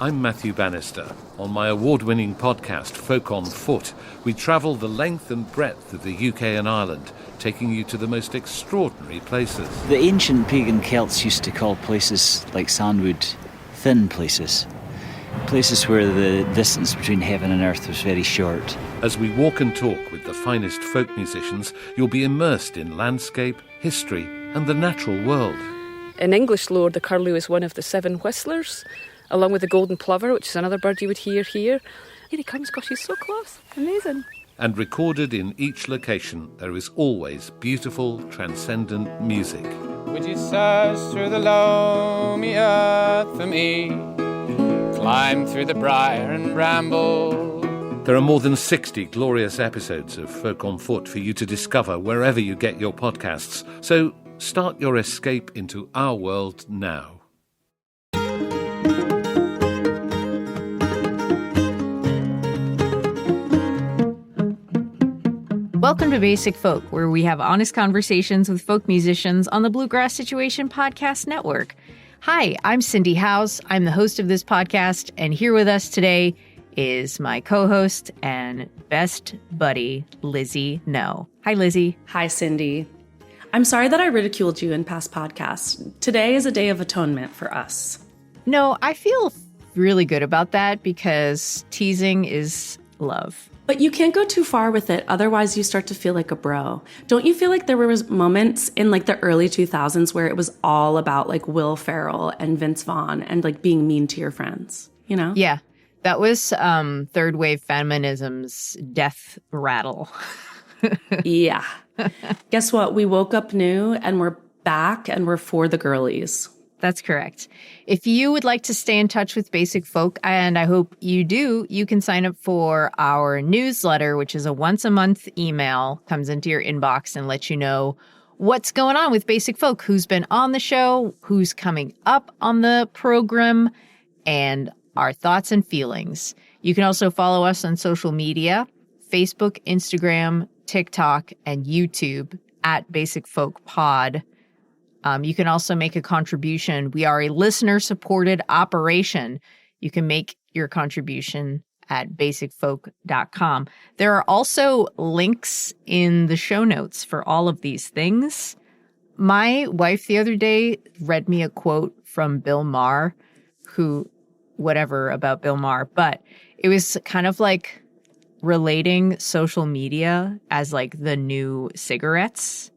I'm Matthew Bannister. On my award-winning podcast, Folk on Foot, we travel the length and breadth of the UK and Ireland, taking you to the most extraordinary places. The ancient pagan Celts used to call places like Sandwood thin places. Places where the distance between heaven and earth was very short. As we walk and talk with the finest folk musicians, you'll be immersed in landscape, history, and the natural world. In English lore, the curlew is one of the 7 whistlers, along with the golden plover, which is another bird you would hear here. Here he comes, gosh, he's so close. Amazing. And recorded in each location, there is always beautiful, transcendent music. Would you search through the loamy earth for me? Climb through the briar and bramble. There are more than 60 glorious episodes of Folk on Foot for you to discover wherever you get your podcasts. So start your escape into our world now. Welcome to Basic Folk, where we have honest conversations with folk musicians on the Bluegrass Situation Podcast Network. Hi, I'm Cindy House. I'm the host of this podcast, and here with us today is my co-host and best buddy, Lizzie No. Hi, Lizzie. Hi, Cindy. I'm sorry that I ridiculed you in past podcasts. Today is a day of atonement for us. No, I feel really good about that because teasing is love. But you can't go too far with it, otherwise you start to feel like a bro. Don't you feel like there were moments in like the early 2000s where it was all about like Will Ferrell and Vince Vaughn and like being mean to your friends, you know? Yeah, that was third wave feminism's death rattle. Yeah. Guess what? We woke up new and we're back and we're for the girlies. That's correct. If you would like to stay in touch with Basic Folk, and I hope you do, you can sign up for our newsletter, which is a once-a-month email, comes into your inbox and lets you know what's going on with Basic Folk, who's been on the show, who's coming up on the program, and our thoughts and feelings. You can also follow us on social media, Facebook, Instagram, TikTok, and YouTube at Basic Folk Pod. You can also make a contribution. We are a listener-supported operation. You can make your contribution at basicfolk.com. There are also links in the show notes for all of these things. My wife the other day read me a quote from Bill Maher, who, whatever about Bill Maher, but it was kind of like relating social media as like the new cigarettes.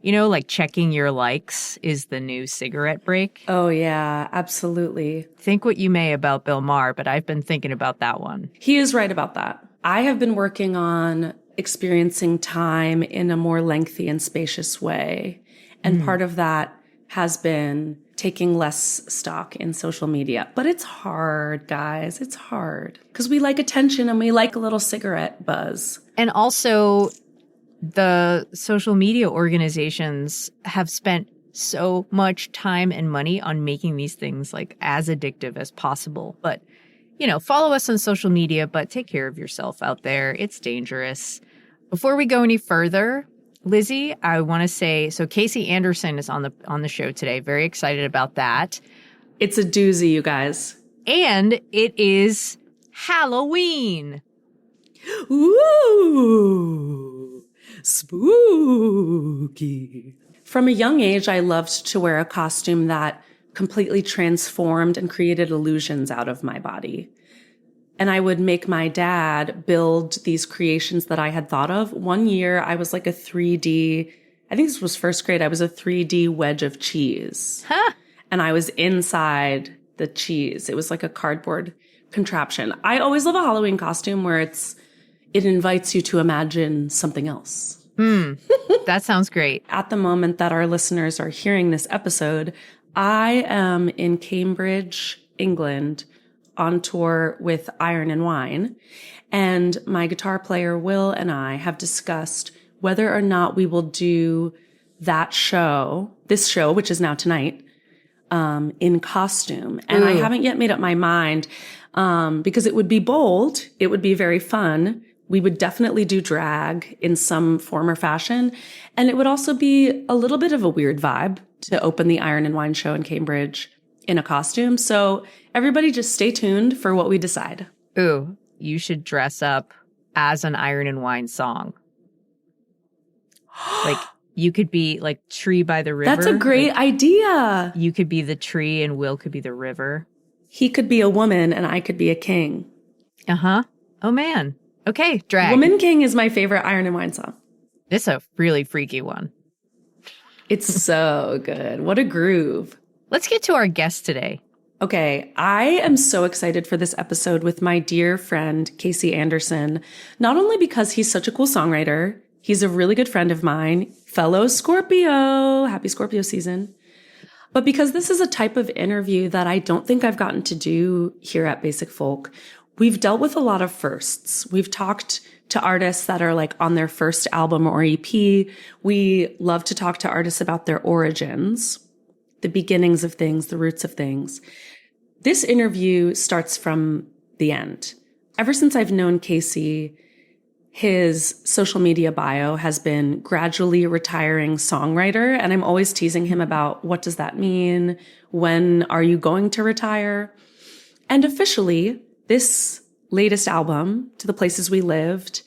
You know, like checking your likes is the new cigarette break. Oh, yeah, absolutely. Think what you may about Bill Maher, but I've been thinking about that one. He is right about that. I have been working on experiencing time in a more lengthy and spacious way. And part of that has been taking less stock in social media. But it's hard, guys. It's hard. Because we like attention and we like a little cigarette buzz. And also, the social media organizations have spent so much time and money on making these things like as addictive as possible. But, you know, follow us on social media, but take care of yourself out there. It's dangerous. Before we go any further, Lizzie, I want to say, so Kasey Anderson is on the show today. Very excited about that. It's a doozy, you guys. And it is Halloween. Ooh. Spooky. From a young age, I loved to wear a costume that completely transformed and created illusions out of my body. And I would make my dad build these creations that I had thought of. One year, I was like a 3D, I think this was first grade, I was a 3D wedge of cheese. Huh. And I was inside the cheese. It was like a cardboard contraption. I always love a Halloween costume where it invites you to imagine something else. That sounds great. At the moment that our listeners are hearing this episode, I am in Cambridge, England, on tour with Iron and Wine. And my guitar player, Will, and I have discussed whether or not we will do this show, which is now tonight, in costume. And I haven't yet made up my mind, because it would be bold. It would be very fun. We would definitely do drag in some form or fashion. And it would also be a little bit of a weird vibe to open the Iron and Wine show in Cambridge in a costume. So everybody just stay tuned for what we decide. Ooh, you should dress up as an Iron and Wine song. Like, you could be like Tree by the River. That's a great idea. You could be the tree and Will could be the river. He could be a woman and I could be a king. Uh-huh. Oh, man. Okay, drag. Woman King is my favorite Iron and Wine song. It's a really freaky one. It's so good. What a groove. Let's get to our guest today. Okay, I am so excited for this episode with my dear friend, Kasey Anderson, not only because he's such a cool songwriter, he's a really good friend of mine, fellow Scorpio, happy Scorpio season, but because this is a type of interview that I don't think I've gotten to do here at Basic Folk. We've dealt with a lot of firsts. We've talked to artists that are like on their first album or EP. We love to talk to artists about their origins, the beginnings of things, the roots of things. This interview starts from the end. Ever since I've known Kasey, his social media bio has been gradually retiring songwriter. And I'm always teasing him about what does that mean? When are you going to retire? And officially, this latest album, To the Places We Lived,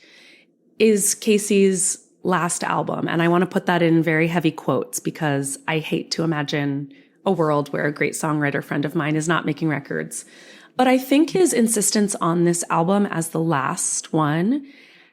is Kasey's last album. And I want to put that in very heavy quotes because I hate to imagine a world where a great songwriter friend of mine is not making records. But I think his insistence on this album as the last one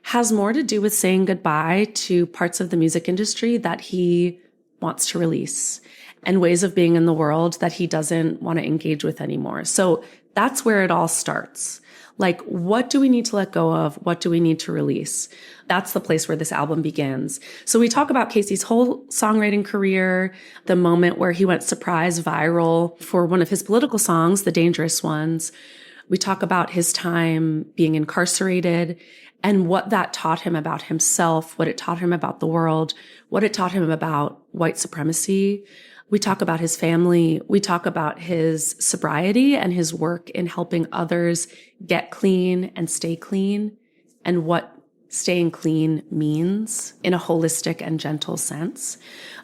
has more to do with saying goodbye to parts of the music industry that he wants to release and ways of being in the world that he doesn't want to engage with anymore. So that's where it all starts. Like, what do we need to let go of? What do we need to release? That's the place where this album begins. So we talk about Kasey's whole songwriting career, the moment where he went surprise viral for one of his political songs, The Dangerous Ones. We talk about his time being incarcerated and what that taught him about himself, what it taught him about the world, what it taught him about white supremacy. We talk about his family. We talk about his sobriety and his work in helping others get clean and stay clean and what staying clean means in a holistic and gentle sense.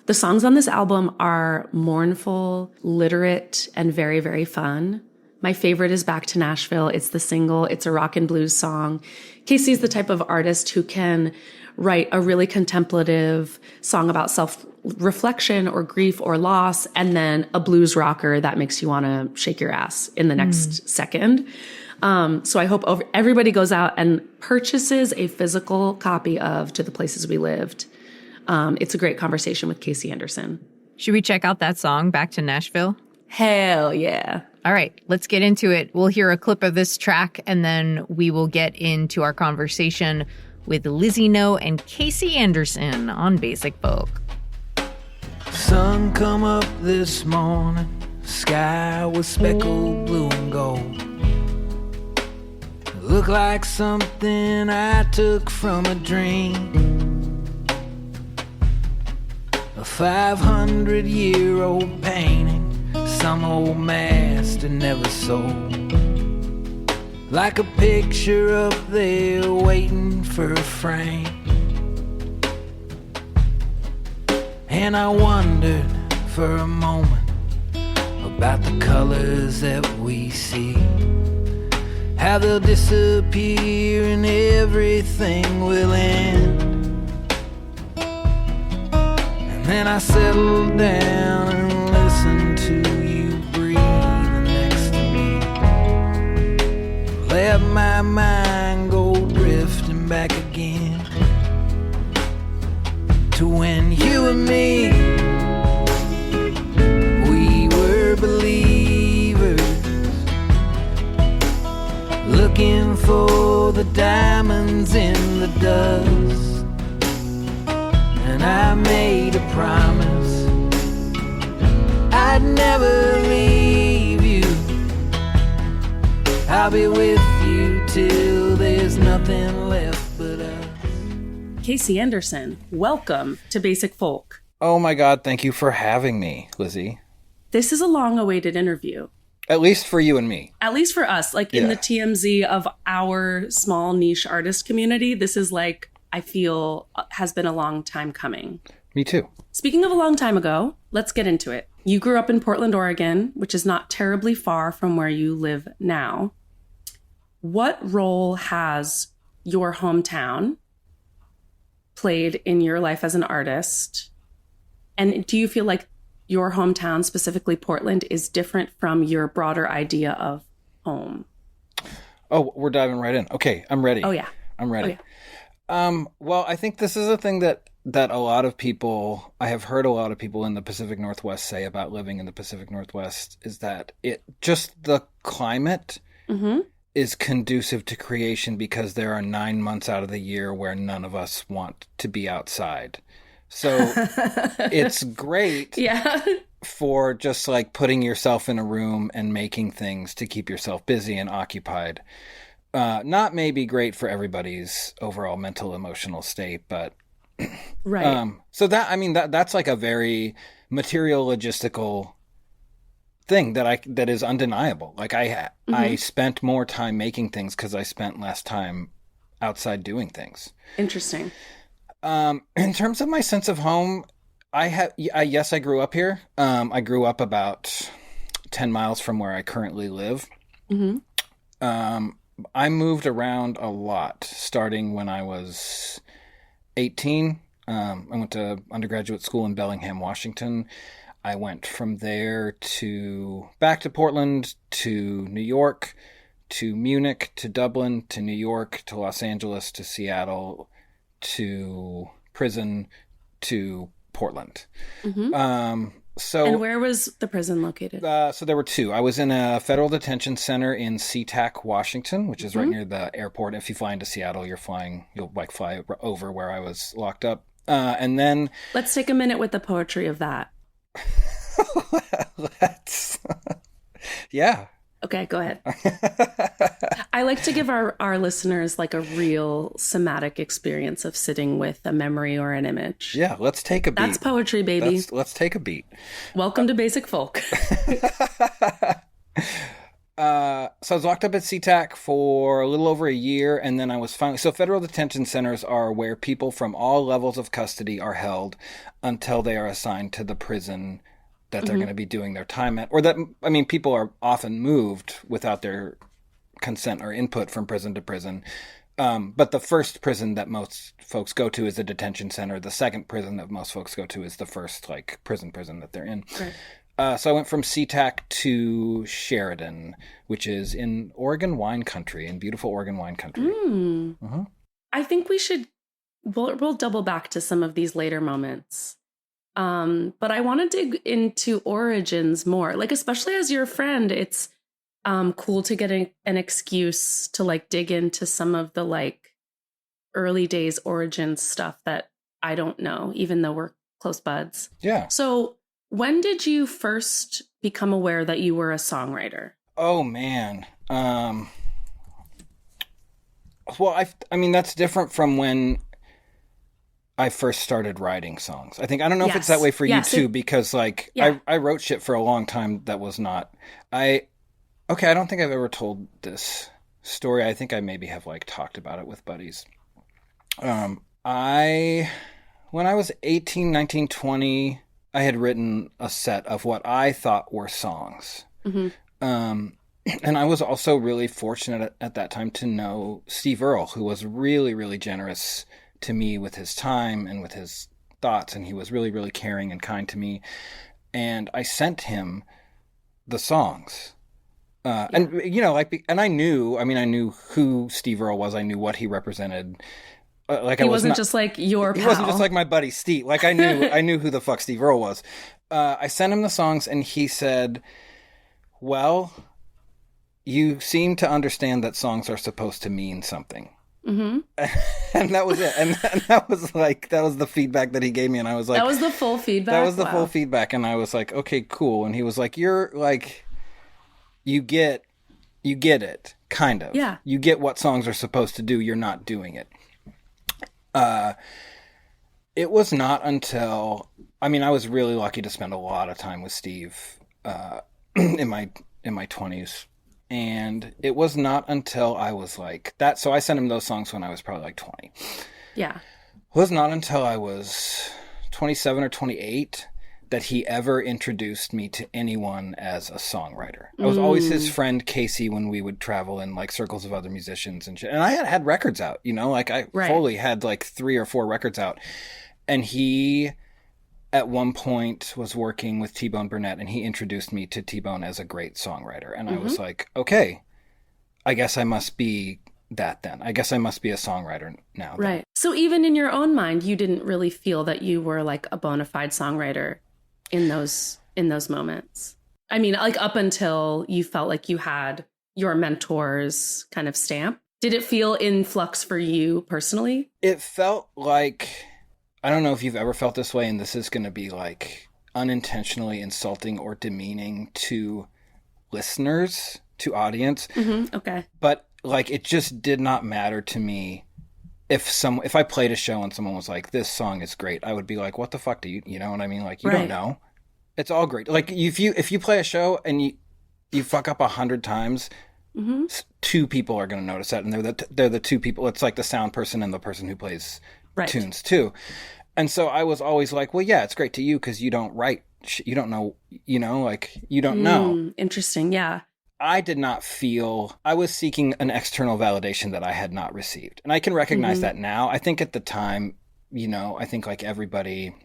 The songs on this album are mournful, literate, and very, very fun. My favorite is Back to Nashville. It's the single. It's a rock and blues song. Kasey's the type of artist who can write a really contemplative song about self-reflection or grief or loss, and then a blues rocker that makes you want to shake your ass in the next second. So I hope everybody goes out and purchases a physical copy of To the Places We Lived. It's a great conversation with Kasey Anderson. Should we check out that song, Back to Nashville? Hell yeah. All right, let's get into it. We'll hear a clip of this track, and then we will get into our conversation with Lizzie No and Kasey Anderson on Basic Folk. Sun come up this morning, sky was speckled blue and gold. Looked like something I took from a dream. A 500-year-old painting some old master never sold. Like a picture up there waiting for a frame. And I wondered for a moment about the colors that we see, how they'll disappear and everything will end. And then I settled down and listened to you breathing next to me. Let my mind go drifting back again to when you and me, we were believers, looking for the diamonds in the dust. And I made a promise I'd never leave you. I'll be with you till there's nothing left but us. Kasey Anderson, welcome to Basic Folk. Oh my God, thank you for having me, Lizzie. This is a long-awaited interview. At least for you and me. At least for us, like in the TMZ of our small niche artist community, this is like, I feel, has been a long time coming. Me too. Speaking of a long time ago, let's get into it. You grew up in Portland, Oregon, which is not terribly far from where you live now. What role has your hometown played in your life as an artist? And do you feel like your hometown, specifically Portland, is different from your broader idea of home? Oh, we're diving right in. Okay, I'm ready. Oh, yeah. I'm ready. Oh, yeah. Well, I think this is a thing that a lot of people, I have heard a lot of people in the Pacific Northwest say about living in the Pacific Northwest, is that the climate is conducive to creation because there are 9 months out of the year where none of us want to be outside. So it's great for just like putting yourself in a room and making things to keep yourself busy and occupied. Not maybe great for everybody's overall mental, emotional state, but right. So that's like a very material, logistical thing that is undeniable. Like I spent more time making things because I spent less time outside doing things. Interesting. In terms of my sense of home, yes, I grew up here. I grew up about 10 miles from where I currently live. I moved around a lot, starting when I was 18. I went to undergraduate school in Bellingham, Washington. I went from there back to Portland, to New York, to Munich, to Dublin, to New York, to Los Angeles, to Seattle, to prison, to Portland. And where was the prison located? So there were two. I was in a federal detention center in SeaTac, Washington, which is right near the airport. If you fly into Seattle, you'll fly over where I was locked up. And then let's take a minute with the poetry of that. Yeah. Okay, go ahead. I like to give our listeners like a real somatic experience of sitting with a memory or an image. Yeah, let's take a beat. That's poetry, baby. Let's take a beat. Welcome to Basic Folk. So I was locked up at SeaTac for a little over a year, and then I was finally... So federal detention centers are where people from all levels of custody are held until they are assigned to the prison that they're going to be doing their time at. Or that, I mean, people are often moved without their consent or input from prison to prison. But the first prison that most folks go to is a detention center. The second prison that most folks go to is the first, like, prison that they're in. Right. So I went from SeaTac to Sheridan, which is in Oregon wine country, in beautiful Oregon wine country. I think we'll double back to some of these later moments. But I want to dig into origins more, like, especially as your friend, it's cool to get an excuse to like dig into some of the like early days origins stuff that I don't know, even though we're close buds. Yeah. So when did you first become aware that you were a songwriter? Oh, man. Well, I mean, that's different from when I first started writing songs. I don't know if it's that way for you too, because like I wrote shit for a long time that was not, I don't think I've ever told this story. I think I maybe have like talked about it with buddies. When I was 18, 19, 20, I had written a set of what I thought were songs. And I was also really fortunate at that time to know Steve Earle, who was really, really generous to me with his time and with his thoughts. And he was really, really caring and kind to me. And I sent him the songs. And, you know, like, and I knew who Steve Earle was. I knew what he represented. Like, he wasn't just like your pal. He wasn't just like my buddy Steve. Like, I knew who the fuck Steve Earle was. I sent him the songs and he said, well, you seem to understand that songs are supposed to mean something. And that was it. And that was the feedback that he gave me. And I was like, that was the full feedback. That was the full feedback. And I was like, okay, cool. And he was like, you're like, you get it, kind of. Yeah. You get what songs are supposed to do. You're not doing it. It was not until, I mean, I was really lucky to spend a lot of time with Steve in my 20s. And it was not until I was like that. So I sent him those songs when I was probably like 20. Yeah. It was not until I was 27 or 28 that he ever introduced me to anyone as a songwriter. I was always his friend Kasey when we would travel in like circles of other musicians and shit. And I had records out, you know, like I fully had like 3 or 4 records out. And he at one point was working with T-Bone Burnett, and he introduced me to T-Bone as a great songwriter. And I was like, okay, I guess I must be that then. I guess I must be a songwriter now. Right. So even in your own mind, you didn't really feel that you were like a bona fide songwriter in those moments. I mean, like up until you felt like you had your mentor's kind of stamp. Did it feel in flux for you personally? It felt like, I don't know if you've ever felt this way, and this is going to be like unintentionally insulting or demeaning to listeners, to audience. Okay. But like, it just did not matter to me if I played a show and someone was like, this song is great, I would be like, what the fuck do you know what I mean? Like, you don't know. It's all great. Like if you play a show and you fuck up 100 times, 2 people are going to notice that. And they're the 2 people. It's like the sound person and the person who plays tunes too. And so I was always like, well, yeah, it's great to you because you don't write. You don't know, you know, like you don't know. Interesting. Yeah. I did not feel, I was seeking an external validation that I had not received. And I can recognize that now. I think at the time, you know, I think like everybody,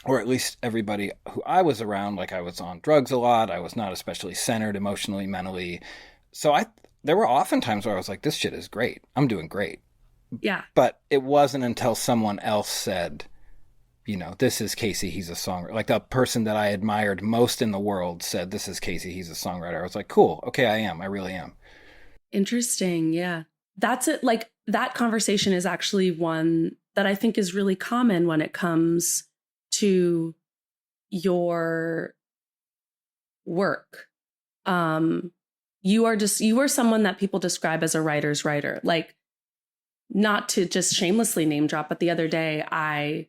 or at least everybody who I was around, like I was on drugs a lot. I was not especially centered emotionally, mentally. So there were often times where I was like, this shit is great. I'm doing great. Yeah. But it wasn't until someone else said, you know, this is Kasey, he's a songwriter. Like the person that I admired most in the world said, this is Kasey, he's a songwriter. I was like, cool. Okay, I really am. Interesting. Yeah. That's it. Like that conversation is actually one that I think is really common when it comes to your work. You are someone that people describe as a writer's writer. Like, not to just shamelessly name drop, but the other day I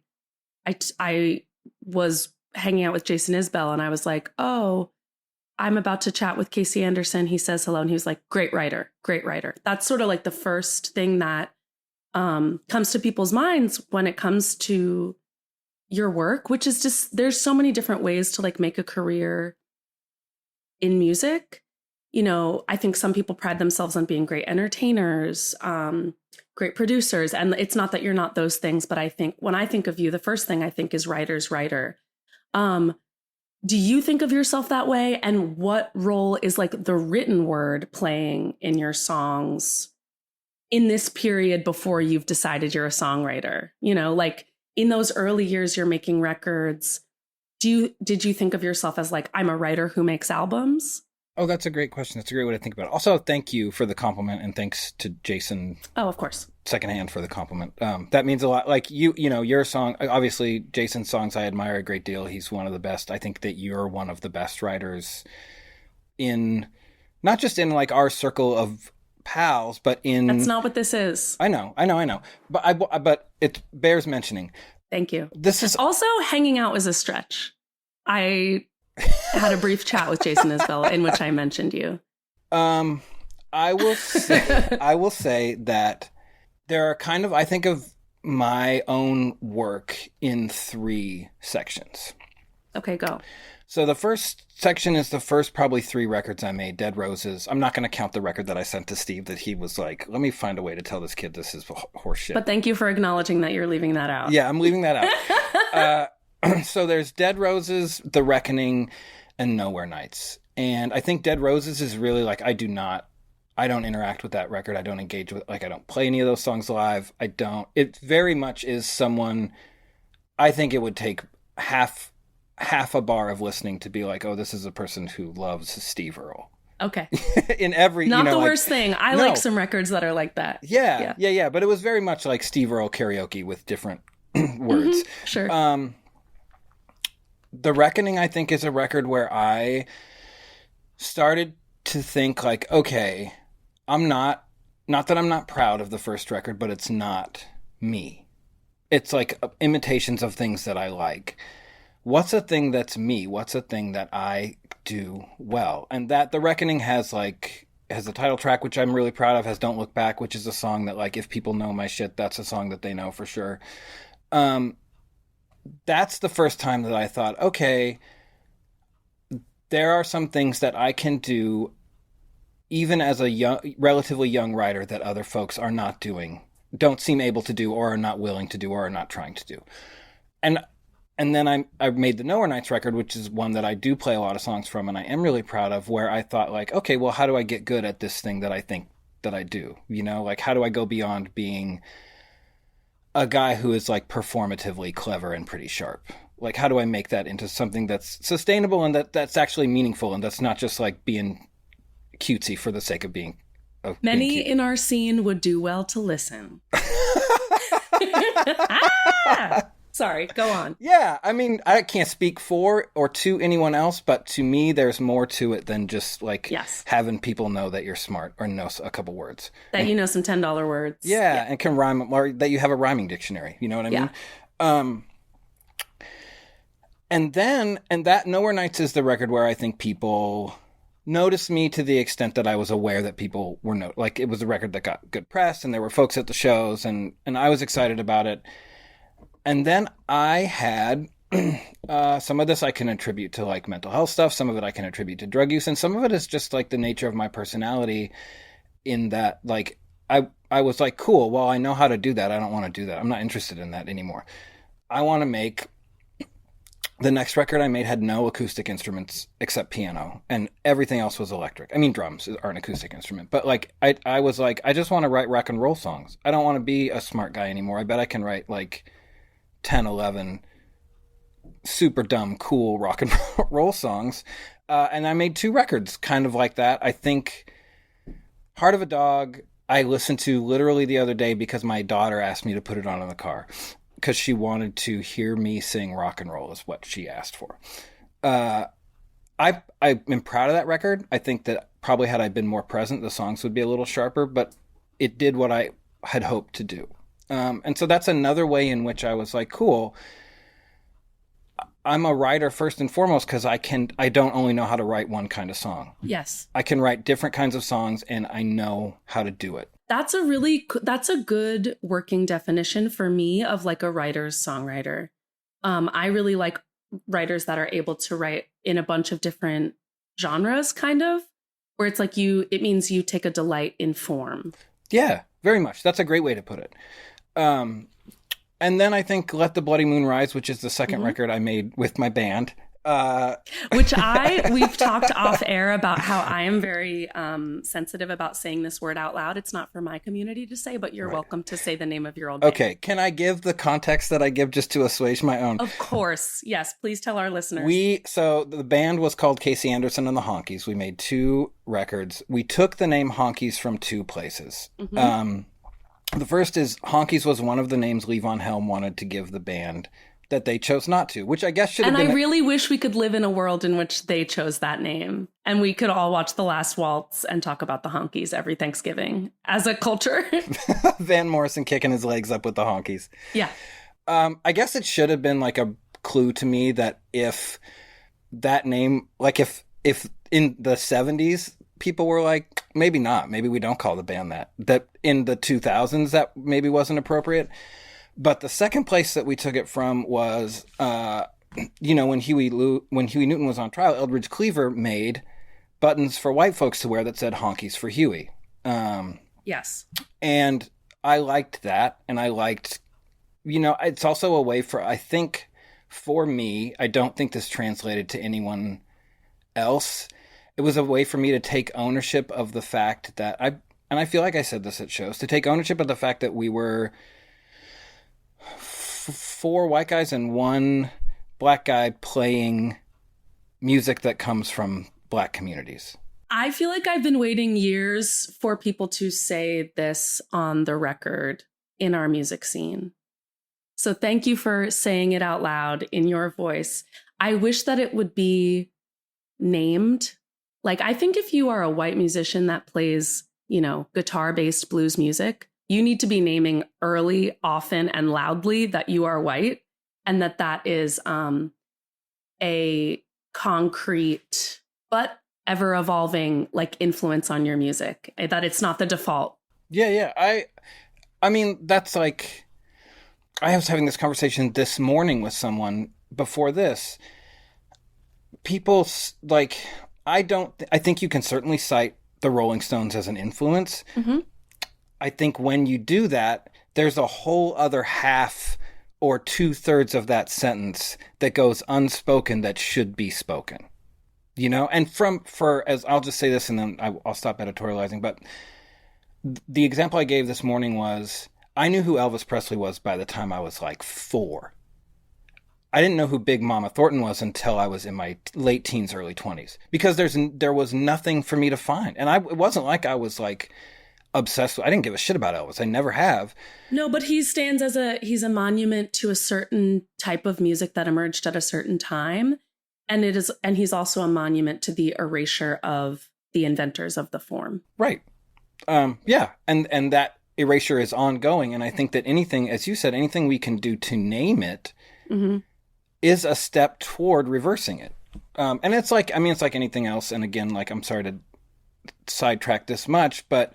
was hanging out with Jason Isbell and I was like, oh, I'm about to chat with Kasey Anderson. He says hello. And he was like, great writer, great writer. That's sort of like the first thing that comes to people's minds when it comes to your work, which is just, there's so many different ways to like make a career in music. You know, I think some people pride themselves on being great entertainers, great producers. And it's not that you're not those things, but I think when I think of you, the first thing I think is writer's writer. Do you think of yourself that way? And what role is like the written word playing in your songs in this period before you've decided you're a songwriter? You know, like in those early years, you're making records. Did you think of yourself as like, I'm a writer who makes albums? Oh, that's a great question. That's a great way to think about it. Also, thank you for the compliment, and thanks to Jason. Oh, of course. Secondhand for the compliment. That means a lot. Like you know, your song, obviously Jason's songs I admire a great deal. He's one of the best. I think that you're one of the best writers in, not just in like our circle of pals, but in. That's not what this is. I know. But it bears mentioning. Thank you. This is also hanging out is a stretch. I had a brief chat with Jason Isbell in which I mentioned you. I will say that there are kind of, I think of my own work in 3 sections. Okay, go. So the first section is the first probably 3 records I made, Dead Roses. I'm not going to count the record that I sent to Steve that he was like, let me find a way to tell this kid this is horse shit. But thank you for acknowledging that you're leaving that out. Yeah, I'm leaving that out. So there's Dead Roses, The Reckoning, and Nowhere Nights. And I think Dead Roses is really like, I don't interact with that record. I don't engage with, like, I don't play any of those songs live. It very much is someone, I think it would take half a bar of listening to be like, oh, this is a person who loves Steve Earle. Okay. In every, not the worst thing. I like some records that are like that. Yeah. But it was very much like Steve Earle karaoke with different words. Mm-hmm. Sure. The Reckoning, I think, is a record where I started to think like, okay, not that I'm not proud of the first record, but it's not me. It's like imitations of things that I like. What's a thing that's me? What's a thing that I do well? And that The Reckoning has a title track, which I'm really proud of, has Don't Look Back, which is a song that, like, if people know my shit, that's a song that they know for sure. that's the first time that I thought, okay, there are some things that I can do even as a relatively young writer that other folks are not doing, don't seem able to do, or are not willing to do, or are not trying to do. And then I made the Nowhere Nights record, which is one that I do play a lot of songs from, and I am really proud of, where I thought, like, okay, well, how do I get good at this thing that I think that I do? You know, like, how do I go beyond being a guy who is, like, performatively clever and pretty sharp? Like, how do I make that into something that's sustainable and that's actually meaningful, and that's not just, like, being cutesy for the sake of being Many in our scene would do well to listen. Sorry, go on. Yeah, I mean, I can't speak for or to anyone else, but to me, there's more to it than just, like, having people know that you're smart or know a couple words. That you know some $10 words. Yeah, and can rhyme, or that you have a rhyming dictionary. You know what I mean? And that Nowhere Nights is the record where I think people noticed me to the extent that I was aware that people were like, it was a record that got good press, and there were folks at the shows, and I was excited about it. And then I had some of this I can attribute to, like, mental health stuff. Some of it I can attribute to drug use, and some of it is just, like, the nature of my personality, in that, like, I was like, cool, well, I know how to do that. I don't want to do that. I'm not interested in that anymore. I want to make... The next record I made had no acoustic instruments except piano, and everything else was electric. I mean, drums are an acoustic instrument, but, like, I was like, I just want to write rock and roll songs. I don't want to be a smart guy anymore. I bet I can write, like, 10, 11 super dumb, cool rock and roll songs. And I made 2 records kind of like that. I think Heart of a Dog, I listened to literally the other day because my daughter asked me to put it on in the car, because she wanted to hear me sing rock and roll, is what she asked for. I am proud of that record. I think that probably had I been more present, the songs would be a little sharper, but it did what I had hoped to do. And so that's another way in which I was like, cool, I'm a writer first and foremost, because I don't only know how to write one kind of song. Yes. I can write different kinds of songs, and I know how to do it. That's a good working definition for me of, like, a writer's songwriter. I really like writers that are able to write in a bunch of different genres, kind of, where it's like it means you take a delight in form. Yeah, very much. That's a great way to put it. And then I think Let the Bloody Moon Rise, which is the second record I made with my band. Which we've talked off air about how I am very sensitive about saying this word out loud. It's not for my community to say, but you're welcome to say the name of your old band. Okay, can I give the context that I give just to assuage my own? Of course. Yes, please tell our listeners. So the band was called Kasey Anderson and the Honkies. We made 2 records. We took the name Honkies from 2 places. The first is Honkies was one of the names Levon Helm wanted to give the band that they chose not to, which I guess should have been... And I really wish we could live in a world in which they chose that name, and we could all watch The Last Waltz and talk about the Honkies every Thanksgiving as a culture. Van Morrison kicking his legs up with the Honkies. Yeah. I guess it should have been, like, a clue to me that if that name... Like, if in the 70s... people were like, maybe not. Maybe we don't call the band that. That in the 2000s, that maybe wasn't appropriate. But the second place that we took it from was, when Huey Newton was on trial, Eldridge Cleaver made buttons for white folks to wear that said "Honkies for Huey." Yes. And I liked that. And I liked, it's also a way for, I think, for me, I don't think this translated to anyone else. It was a way for me to take ownership of the fact that I feel like I said this at shows, to take ownership of the fact that we were 4 white guys and 1 black guy playing music that comes from black communities. I feel like I've been waiting years for people to say this on the record in our music scene. So thank you for saying it out loud in your voice. I wish that it would be named. Like, I think if you are a white musician that plays, guitar-based blues music, you need to be naming early, often, and loudly that you are white, and that is a concrete but ever-evolving, like, influence on your music, that it's not the default. Yeah. I mean, that's like... I was having this conversation this morning with someone before this. People like, I think you can certainly cite the Rolling Stones as an influence. Mm-hmm. I think when you do that, there's a whole other half or 2/3 of that sentence that goes unspoken that should be spoken. You know, and as I'll just say this and then I'll stop editorializing, but the example I gave this morning was, I knew who Elvis Presley was by the time I was like 4. I didn't know who Big Mama Thornton was until I was in my late teens, early 20s, because there was nothing for me to find. And it wasn't like I was like obsessed with, I didn't give a shit about Elvis. I never have. No, but he stands he's a monument to a certain type of music that emerged at a certain time. And he's also a monument to the erasure of the inventors of the form. Right. Yeah. And that erasure is ongoing. And I think that anything, as you said, anything we can do to name it mm-hmm. is a step toward reversing it. And it's like anything else. And again, like, I'm sorry to sidetrack this much, but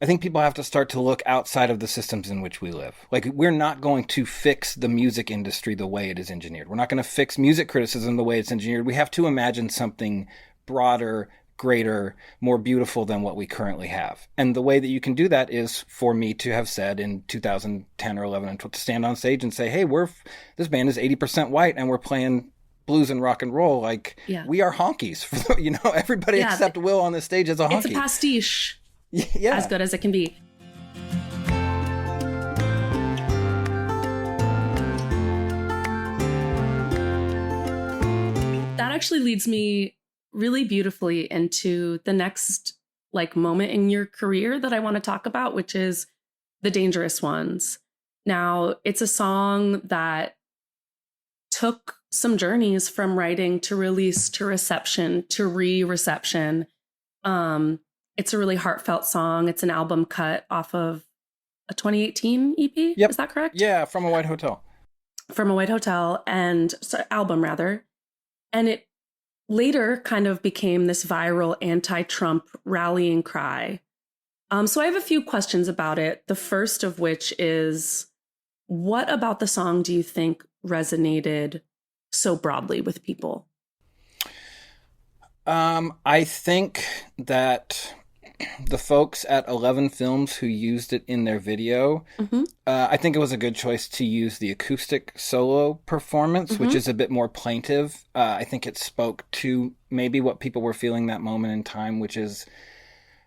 I think people have to start to look outside of the systems in which we live. Like, we're not going to fix the music industry the way it is engineered. We're not going to fix music criticism the way it's engineered. We have to imagine something broader, greater, more beautiful than what we currently have. And the way that you can do that is for me to have said in 2010 or 11 to stand on stage and say, hey, this band is 80% white and we're playing blues and rock and roll. Like, we are honkies. You know, everybody except Will on this stage is a honky. It's a pastiche. Yeah. As good as it can be. That actually leads me really beautifully into the next moment in your career that I want to talk about, which is The Dangerous Ones. Now, it's a song that took some journeys from writing to release to reception to re-reception. It's a really heartfelt song. It's an album cut off of a 2018 EP. Yep. Is that correct? Yeah, From a White Hotel. From a White Hotel, album rather. And it later kind of became this viral anti-Trump rallying cry. So I have a few questions about it. The first of which is, what about the song do you think resonated so broadly with people? I think that the folks at 11 Films who used it in their video, mm-hmm. I think it was a good choice to use the acoustic solo performance, mm-hmm. which is a bit more plaintive. I think it spoke to maybe what people were feeling that moment in time, which is,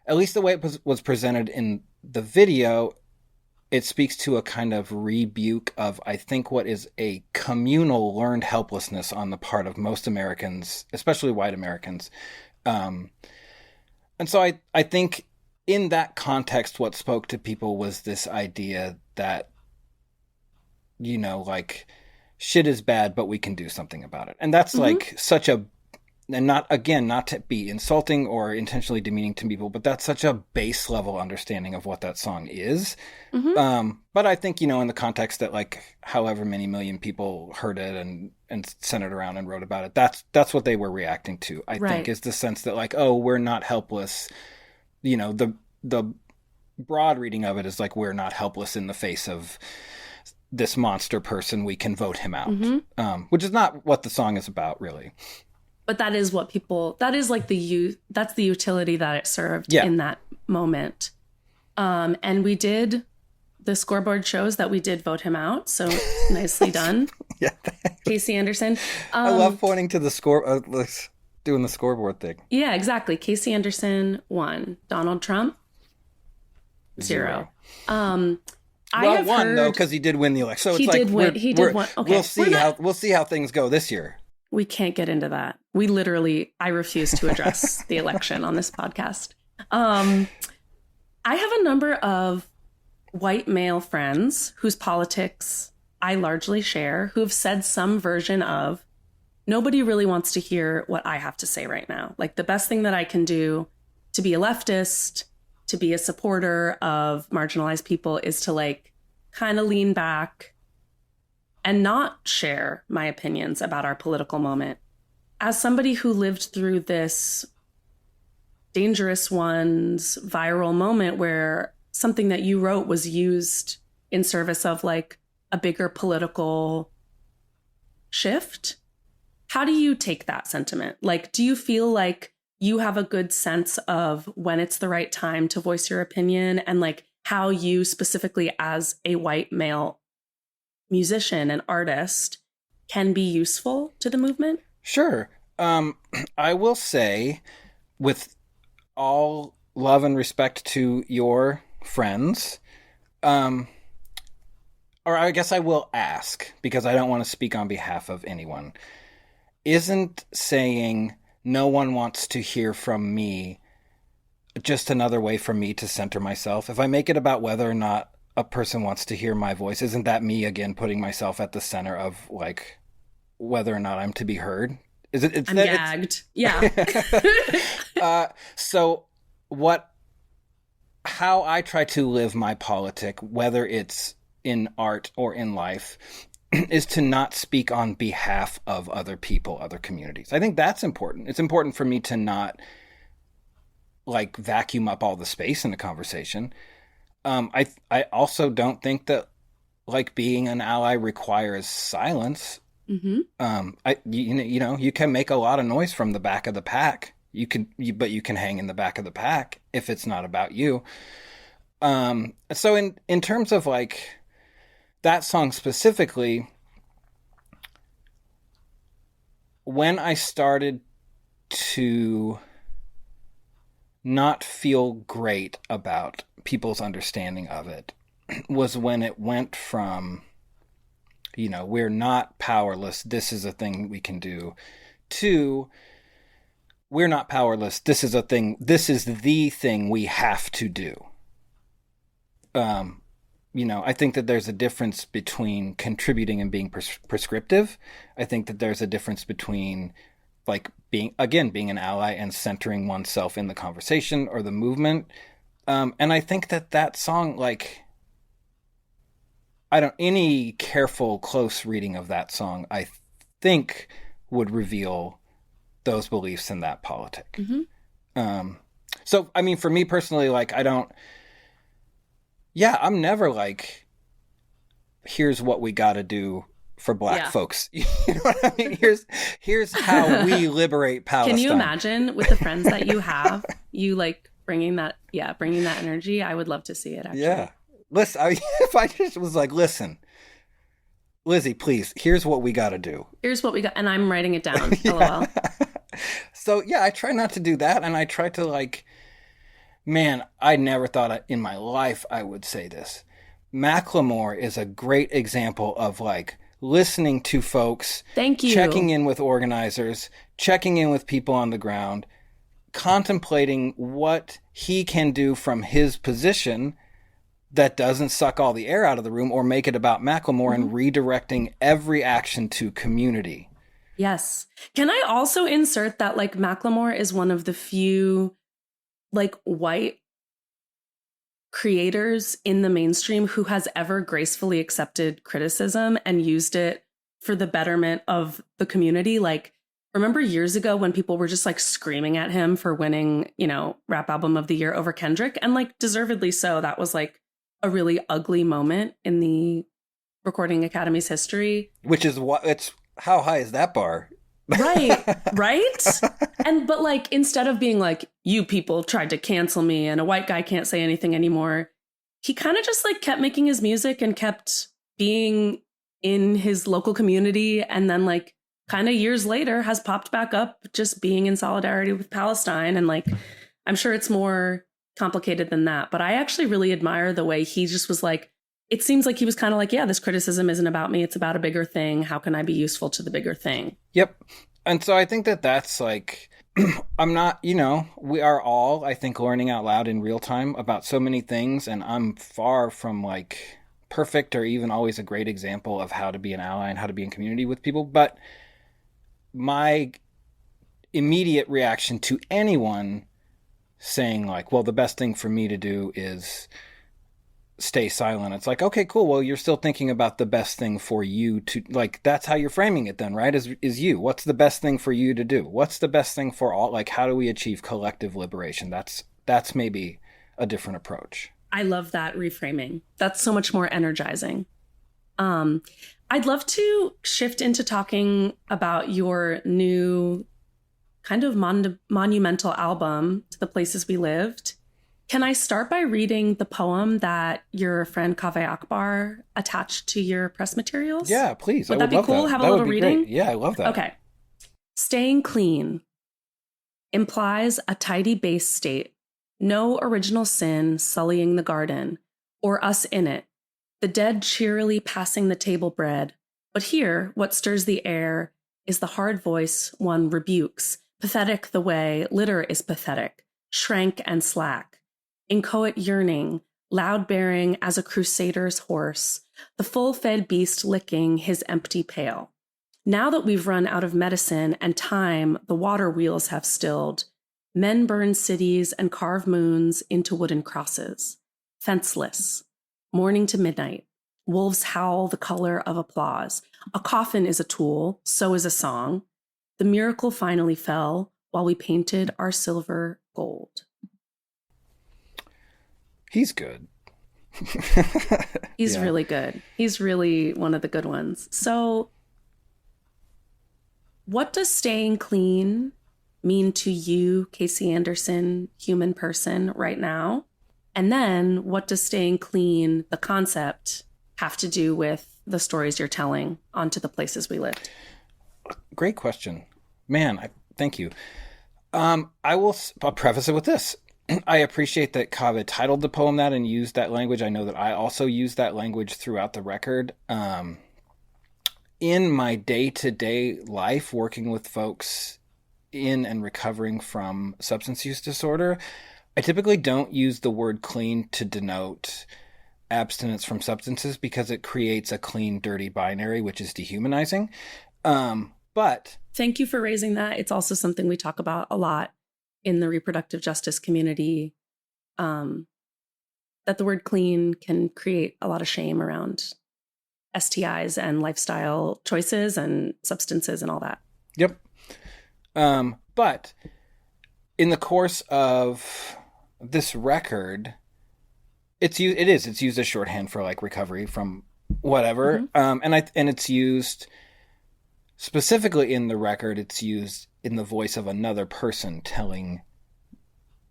at least the way it was presented in the video, it speaks to a kind of rebuke of, I think, what is a communal learned helplessness on the part of most Americans, especially white Americans. And so I think in that context, what spoke to people was this idea that, you know, like, shit is bad, but we can do something about it. And that's mm-hmm. like such a, and not to be insulting or intentionally demeaning to people, but that's such a base level understanding of what that song is. Mm-hmm. But I think, you know, in the context that, like, however many million people heard it and sent it around and wrote about it, that's what they were reacting to, I think, is the sense that, like, oh, we're not helpless. You know, the broad reading of it is like, we're not helpless in the face of this monster person. We can vote him out, mm-hmm. Which is not what the song is about, really. But that is what that's the utility that it served in that moment. And we did, the scoreboard shows that we did vote him out. So nicely done. Yeah. Kasey Anderson. I love pointing to the score, doing the scoreboard thing. Yeah, exactly. Kasey Anderson won. Donald Trump 0. I have won heard, though, because he did win the election. So he did win. He did win. Okay. We'll see how things go this year. We can't get into that. I refuse to address the election on this podcast. I have a number of white male friends whose politics I largely share, who have said some version of, nobody really wants to hear what I have to say right now. Like, the best thing that I can do to be a leftist, to be a supporter of marginalized people, is to, like, kind of lean back and not share my opinions about our political moment. As somebody who lived through this Dangerous Ones viral moment where something that you wrote was used in service of, like, a bigger political shift. How do you take that sentiment? Like, do you feel like you have a good sense of when it's the right time to voice your opinion, and like how you specifically as a white male musician and artist can be useful to the movement? Sure. I will say, with all love and respect to your friends, or I guess I will ask, because I don't want to speak on behalf of anyone, isn't saying no one wants to hear from me just another way for me to center myself? If I make it about whether or not a person wants to hear my voice, isn't that me again putting myself at the center of like whether or not I'm to be heard? I'm gagged. Yeah. So how I try to live my politic, whether it's in art or in life, is to not speak on behalf of other people, other communities. I think that's important. It's important for me to not like vacuum up all the space in a conversation. I also don't think that like being an ally requires silence. Mm-hmm. You can make a lot of noise from the back of the pack. But you can hang in the back of the pack if it's not about you. So in terms of like that song specifically, when I started to not feel great about people's understanding of it was when it went from, we're not powerless, this is a thing we can do, to we're not powerless, this is the thing we have to do. I think that there's a difference between contributing and being prescriptive. I think that there's a difference between like being an ally and centering oneself in the conversation or the movement. And I think that song, like, any careful, close reading of that song, I think would reveal those beliefs in that politic. Mm-hmm. So, I mean, for me personally, like, I'm never like, here's what we got to do for Black folks. You know what I mean? Here's how we liberate Palestine. Can you imagine with the friends that you have, you like bringing that energy? I would love to see it, actually. Yeah. Listen, if I just was like, listen, Lizzie, please, here's what we got to do. Here's what we got. And I'm writing it down. LOL. So, yeah, I try not to do that. And I try to like, man, I never thought in my life I would say this. Macklemore is a great example of like listening to folks. Thank you. Checking in with organizers, checking in with people on the ground, contemplating what he can do from his position that doesn't suck all the air out of the room or make it about Macklemore, mm-hmm. and redirecting every action to community. Yes. Can I also insert that like Macklemore is one of the few like white creators in the mainstream who has ever gracefully accepted criticism and used it for the betterment of the community. Like, remember years ago when people were just like screaming at him for winning, rap album of the year over Kendrick, and like deservedly so. That was like a really ugly moment in the Recording Academy's history. Which is how high is that bar? Right. But like, instead of being like, you people tried to cancel me and a white guy can't say anything anymore, he kind of just like kept making his music and kept being in his local community. And then like kind of years later has popped back up just being in solidarity with Palestine. And like, I'm sure it's more complicated than that. But I actually really admire the way he just was like, it seems like he was kind of like, yeah, this criticism isn't about me. It's about a bigger thing. How can I be useful to the bigger thing? Yep. And so I think that's like, I'm not, we are all, I think, learning out loud in real time about so many things. And I'm far from like perfect or even always a great example of how to be an ally and how to be in community with people. But my immediate reaction to anyone saying like, well, the best thing for me to do is stay silent. It's like, okay, cool. Well, you're still thinking about the best thing for you to, like, that's how you're framing it then, right? Is you. What's the best thing for you to do? What's the best thing for all? Like, how do we achieve collective liberation? That's maybe a different approach. I love that reframing. That's so much more energizing. I'd love to shift into talking about your new kind of monumental album, To the Places We Lived. Can I start by reading the poem that your friend Kaveh Akbar attached to your press materials? Yeah, please. Would that be cool? Have a little reading? Great. Yeah, I love that. Okay. Staying clean implies a tidy base state, no original sin sullying the garden, or us in it, the dead cheerily passing the table bread. But here, what stirs the air is the hard voice one rebukes, pathetic the way literate is pathetic, shrank and slack. Inchoate yearning, loud bearing as a crusader's horse, the full-fed beast licking his empty pail. Now that we've run out of medicine and time the water wheels have stilled, men burn cities and carve moons into wooden crosses. Fenceless, morning to midnight, wolves howl the color of applause. A coffin is a tool, so is a song. The miracle finally fell while we painted our silver gold. He's good. He's really good. He's really one of the good ones. So what does staying clean mean to you, Kasey Anderson, human person, right now? And then what does staying clean, the concept, have to do with the stories you're telling on To the Places We Lived? Great question. Man, thank you. I'll preface it with this. I appreciate that Kaveh titled the poem that and used that language. I know that I also use that language throughout the record. In my day-to-day life, working with folks in and recovering from substance use disorder, I typically don't use the word clean to denote abstinence from substances because it creates a clean, dirty binary, which is dehumanizing. But thank you for raising that. It's also something we talk about a lot in the reproductive justice community, that the word clean can create a lot of shame around STIs and lifestyle choices and substances and all that. Yep. But in the course of this record, it's used as shorthand for like recovery from whatever. Mm-hmm. And it's used specifically in the record. It's used in the voice of another person telling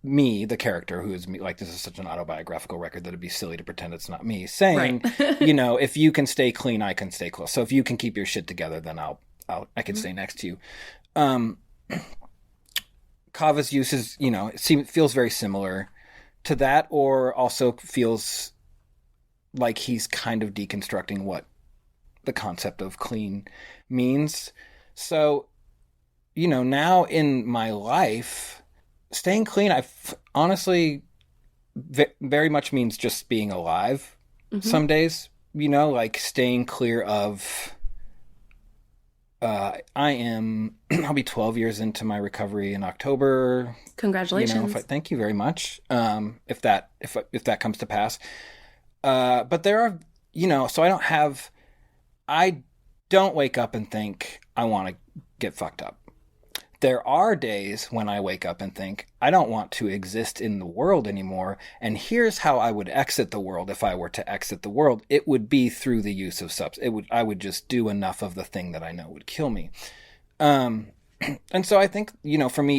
me, the character, who is me, like this is such an autobiographical record that it'd be silly to pretend it's not me, saying, right. If you can stay clean, I can stay close. So if you can keep your shit together, then I can stay next to you. Kaveh's use is, it feels very similar to that, or also feels like he's kind of deconstructing what the concept of clean means. So, now in my life, staying clean, honestly very much means just being alive. Mm-hmm. Some days, like staying clear of, I'll be 12 years into my recovery in October. Congratulations. Thank you very much. If that comes to pass. But there are, so I don't wake up and think I want to get fucked up. There are days when I wake up and think, I don't want to exist in the world anymore. And here's how I would exit the world if I were to exit the world. It would be through the use of substance. I would just do enough of the thing that I know would kill me. And so I think, for me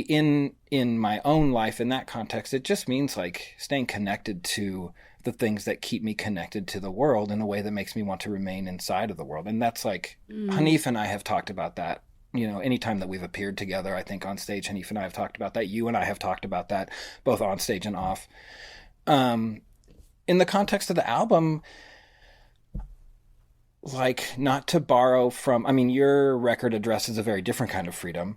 in my own life, in that context, it just means like staying connected to the things that keep me connected to the world in a way that makes me want to remain inside of the world. And that's like, Hanif and I have talked about that. Anytime that we've appeared together, I think on stage, Hanif and I have talked about that. You and I have talked about that, both on stage and off. In the context of the album, like, not to borrow from, your record addresses a very different kind of freedom.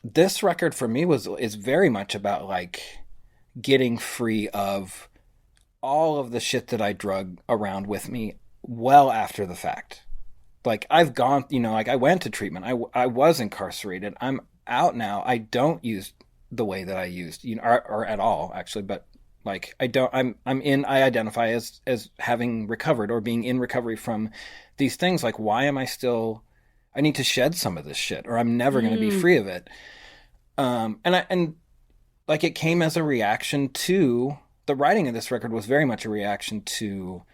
This record for me is very much about like getting free of all of the shit that I drug around with me well after the fact. Like I've gone, like I went to treatment. I was incarcerated. I'm out now. I don't use the way that I used, or at all actually, but like I identify as having recovered or being in recovery from these things. Like, why am I need to shed some of this shit or I'm never going to be free of it. And like it came as a reaction to the writing of this record was very much a reaction to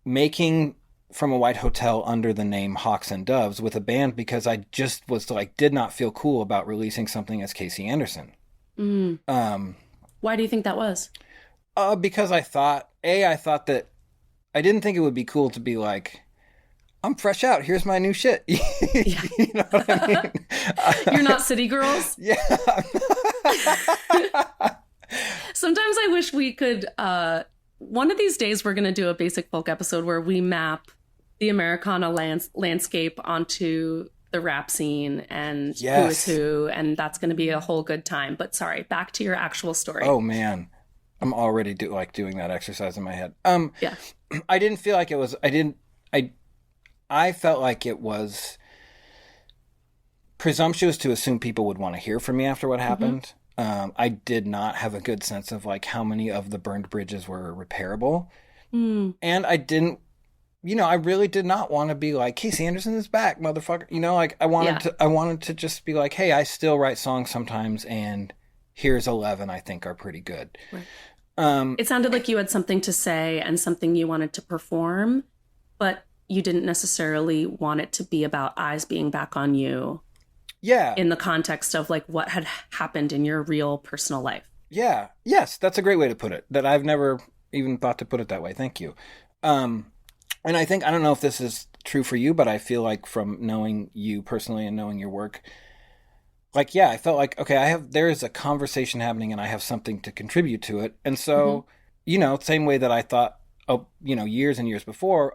making From a White Hotel under the name Hawks and Doves with a band because I just was like, did not feel cool about releasing something as Kasey Anderson. Why do you think that was? Because I thought that I didn't think it would be cool to be like, I'm fresh out. Here's my new shit. You know what I mean? You're not City Girls? Yeah. Sometimes I wish we could, one of these days we're going to do a Basic Folk episode where we map the Americana landscape onto the rap scene and who is who, and that's going to be a whole good time. But sorry, back to your actual story. Oh, man. I'm already doing that exercise in my head. Yeah. I didn't feel like it was, I felt like it was presumptuous to assume people would want to hear from me after what happened. I did not have a good sense of like how many of the burned bridges were repairable. And I didn't, I really did not want to be like, Kasey Anderson is back, motherfucker. Like I wanted to just be like, hey, I still write songs sometimes and here's 11 I think are pretty good. Right. It sounded like you had something to say and something you wanted to perform, but you didn't necessarily want it to be about eyes being back on you. Yeah. In the context of like what had happened in your real personal life. Yeah. Yes. That's a great way to put it. That I've never even thought to put it that way. Thank you. And I don't know if this is true for you, but I feel like from knowing you personally and knowing your work, like, yeah, I felt like, okay, there is a conversation happening and I have something to contribute to it. And so, same way that I thought, years and years before,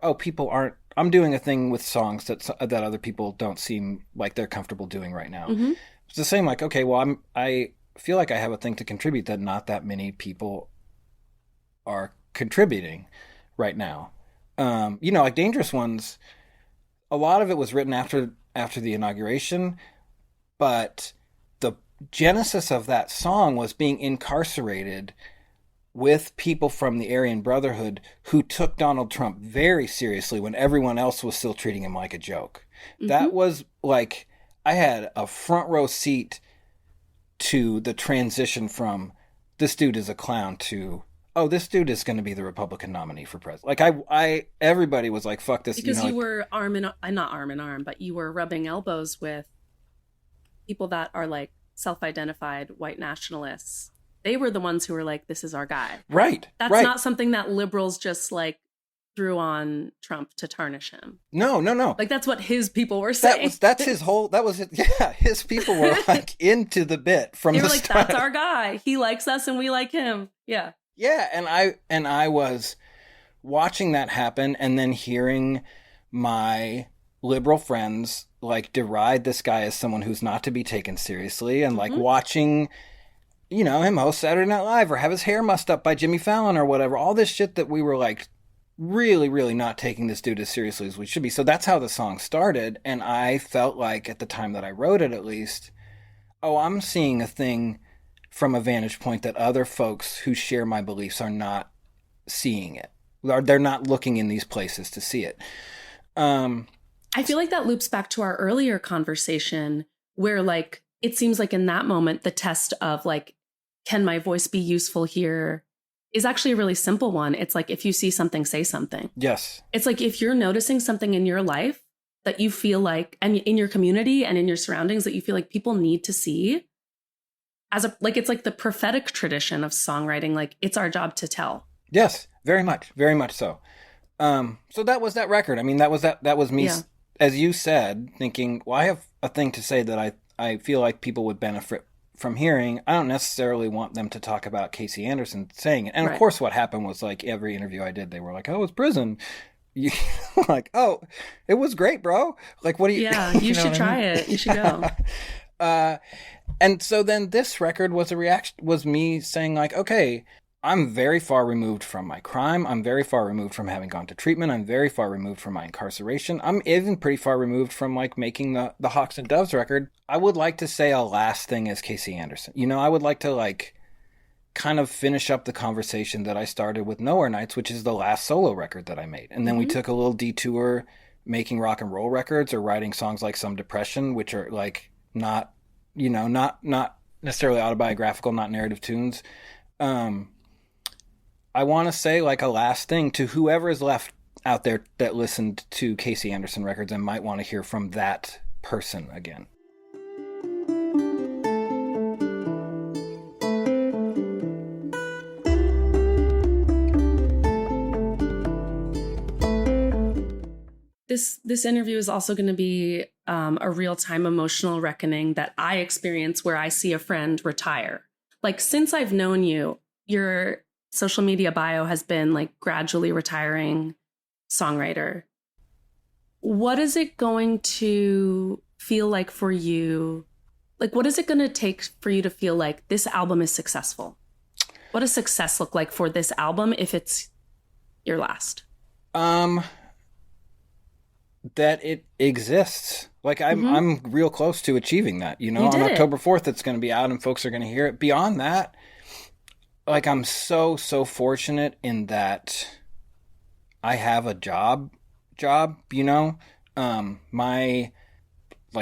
I'm doing a thing with songs that other people don't seem like they're comfortable doing right now. It's the same, like, okay, well, I feel like I have a thing to contribute that not that many people are contributing right now. Like Dangerous Ones, a lot of it was written after the inauguration, but the genesis of that song was being incarcerated with people from the Aryan Brotherhood who took Donald Trump very seriously when everyone else was still treating him like a joke. That was like, I had a front row seat to the transition from this dude is a clown to, oh, this dude is going to be the Republican nominee for president. Like everybody was like, fuck this. Because you were not arm in arm, but you were rubbing elbows with people that are like self-identified white nationalists. They were the ones who were like, this is our guy. Right. That's right. not something that liberals just like threw on Trump to tarnish him. No. Like that's what his people were saying. His people were like into the bit from the start. They were like, that's our guy. He likes us and we like him. Yeah. Yeah. And I was watching that happen and then hearing my liberal friends like deride this guy as someone who's not to be taken seriously and like watching him host Saturday Night Live or have his hair mussed up by Jimmy Fallon or whatever. All this shit that we were like really, really not taking this dude as seriously as we should be. So that's how the song started. And I felt like at the time that I wrote it, at least, I'm seeing a thing from a vantage point that other folks who share my beliefs are not seeing it. They're not looking in these places to see it. I feel like that loops back to our earlier conversation where like, it seems like in that moment, the test of like, can my voice be useful here is actually a really simple one. It's like, if you see something, say something. Yes. It's like, if you're noticing something in your life that you feel like, and in your community and in your surroundings that you feel like people need to see it's like the prophetic tradition of songwriting. Like it's our job to tell. Yes, very much so. So that was that record. I mean, that was me, as you said, thinking, well, I have a thing to say that I feel like people would benefit from hearing. I don't necessarily want them to talk about Kasey Anderson saying it. And of course what happened was like every interview I did, they were like, oh, it's prison. Like, oh, it was great, bro. Like, what do you... Yeah, you should try it. You should go. And so then this record was me saying like, okay, I'm very far removed from my crime. I'm very far removed from having gone to treatment. I'm very far removed from my incarceration. I'm even pretty far removed from like making the Hawks and Doves record. I would like to say a last thing as Kasey Anderson. I would like to like kind of finish up the conversation that I started with Nowhere Nights, which is the last solo record that I made. And then we took a little detour making rock and roll records or writing songs like Some Depression, which are like not necessarily autobiographical, not narrative tunes. I want to say like a last thing to whoever is left out there that listened to Kasey Anderson records and might want to hear from that person again. This interview is also going to be a real-time emotional reckoning that I experience where I see a friend retire. Like, since I've known you, your social media bio has been like gradually retiring songwriter. What is it going to feel like for you? Like, what is it going to take for you to feel like this album is successful? What does success look like for this album if it's your last? That it exists. Like, I'm real close to achieving that. You know, on October 4th, it's going to be out and folks are going to hear it. Beyond that, like, I'm so fortunate in that I have a job, you know, my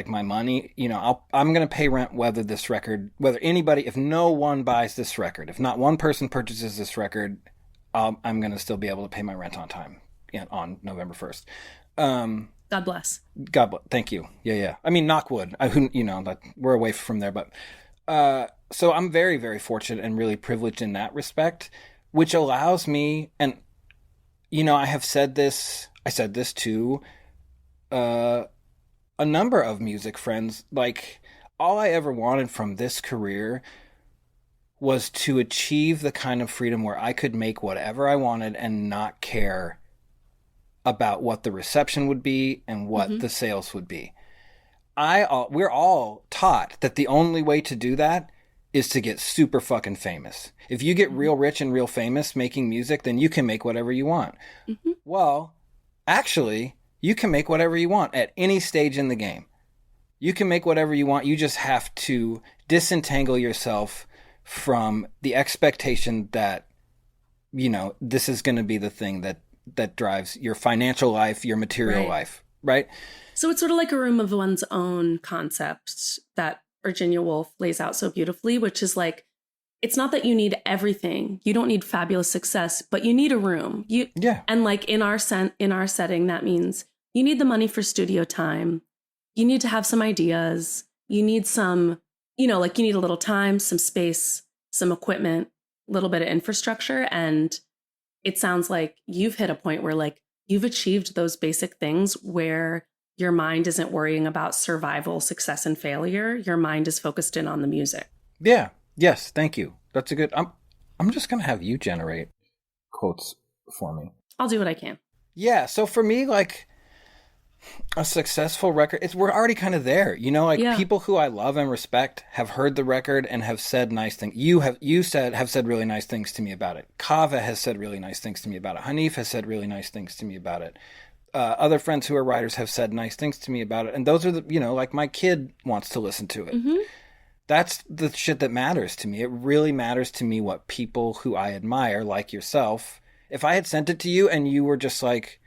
money, you know, I'm going to pay rent whether if no one buys this record, if not one person purchases this record, I'm going to still be able to pay my rent on time on November 1st. God bless. Thank you. Yeah. I mean, knock wood. We're away from there, but so I'm very, very fortunate and really privileged in that respect, which allows me, and you know, I said this to a number of music friends. Like, all I ever wanted from this career was to achieve the kind of freedom where I could make whatever I wanted and not care about what the reception would be and what the sales would be. We're all taught that the only way to do that is to get super fucking famous. If you get real rich and real famous making music, then you can make whatever you want. Well, actually, you can make whatever you want at any stage in the game. You can make whatever you want. You just have to disentangle yourself from the expectation that, you know, this is going to be the thing that drives your financial life, your material life, right? So it's sort of like a room of one's own concept that Virginia Woolf lays out so beautifully, which is like, it's not that you need everything. You don't need fabulous success, but you need a room. And like in our setting, that means you need the money for studio time. You need to have some ideas. You need some, you know, like you need a little time, some space, some equipment, a little bit of infrastructure. And it sounds like you've hit a point where like you've achieved those basic things where your mind isn't worrying about survival, success, and failure. Your mind is focused in on the music. Yeah. Yes. Thank you. That's a good, I'm just going to have you generate quotes for me. I'll do what I can. Yeah. So for me, like, a successful record, we're already kind of there, you know, like people who I love and respect have heard the record and have said nice things. You said really nice things to me about it. Kava has said really nice things to me about it. Hanif has said really nice things to me about it. Other friends who are writers have said nice things to me about it. And those are the, you know, like my kid wants to listen to it. That's the shit that matters to me. It really matters to me what people who I admire, like yourself, if I had sent it to you and you were just like,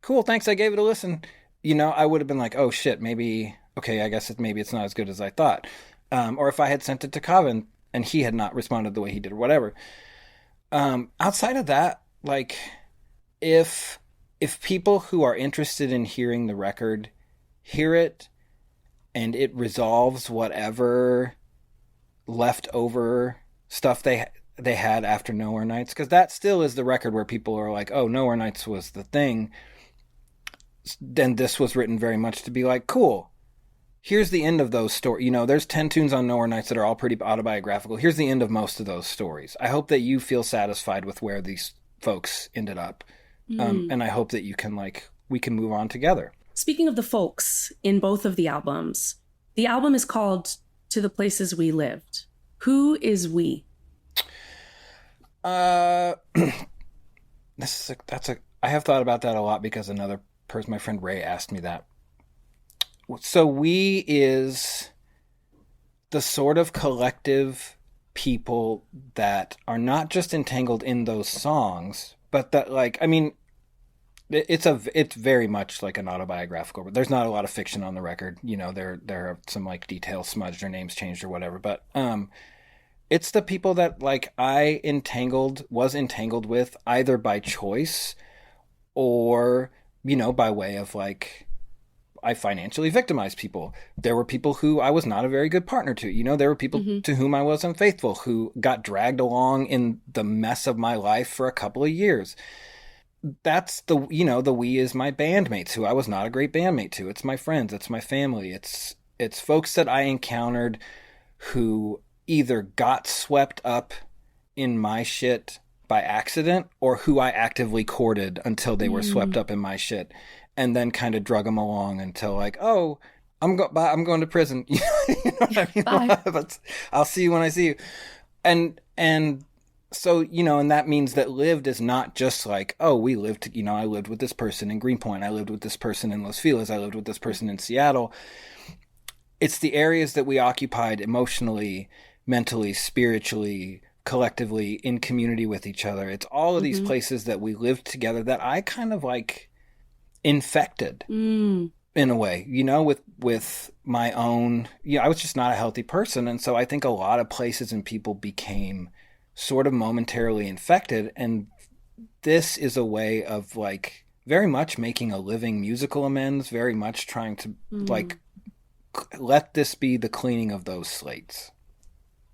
cool, thanks, I gave it a listen, you know, I would have been like, oh shit, maybe it's not as good as I thought. Or if I had sent it to Kava and he had not responded the way he did or whatever. Outside of that, like, if people who are interested in hearing the record hear it and it resolves whatever leftover stuff they had after Nowhere Nights, because that still is the record where people are like, oh, Nowhere Nights was the thing. Then this was written very much to be like, cool, here's the end of those stories. You know, there's 10 tunes on Nowhere Nights that are all pretty autobiographical. Here's the end of most of those stories. I hope that you feel satisfied with where these folks ended up. And I hope that you can, like, we can move on together. Speaking of the folks in both of the album is called To the Places We Lived. Who is we? I have thought about that a lot because another person, my friend Ray, asked me that. So we is the sort of collective people that are not just entangled in those songs, but that, like, I mean, it's very much like an autobiographical, but there's not a lot of fiction on the record. You know, there are some like details smudged or names changed or whatever, but it's the people that, like, I was entangled with either by choice or, by way of like, I financially victimized people. There were people who I was not a very good partner to. There were people to whom I was unfaithful, who got dragged along in the mess of my life for a couple of years. That's the we is my bandmates who I was not a great bandmate to. It's my friends. It's my family. It's folks that I encountered who either got swept up in my shit by accident or who I actively courted until they were swept up in my shit. And then kind of drug them along until like, oh, I'm going to prison. You know what I mean? Bye. But I'll see you when I see you. And so, and that means that lived is not just like, oh, we lived, I lived with this person in Greenpoint. I lived with this person in Los Feliz. I lived with this person in Seattle. It's the areas that we occupied emotionally, mentally, spiritually, collectively, in community with each other. It's all of these places that we lived together that I kind of like infected in a way, with my own, I was just not a healthy person. And so I think a lot of places and people became sort of momentarily infected. And this is a way of like very much making a living musical amends, very much trying to like, let this be the cleaning of those slates.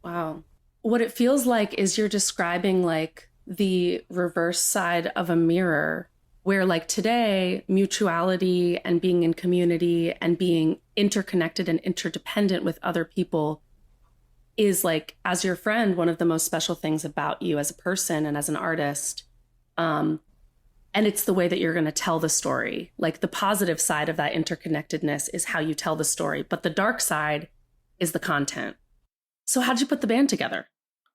Wow. What it feels like is you're describing like the reverse side of a mirror, where like today, mutuality and being in community and being interconnected and interdependent with other people is like, as your friend, one of the most special things about you as a person and as an artist. And it's the way that you're going to tell the story. Like the positive side of that interconnectedness is how you tell the story, but the dark side is the content. So how'd you put the band together?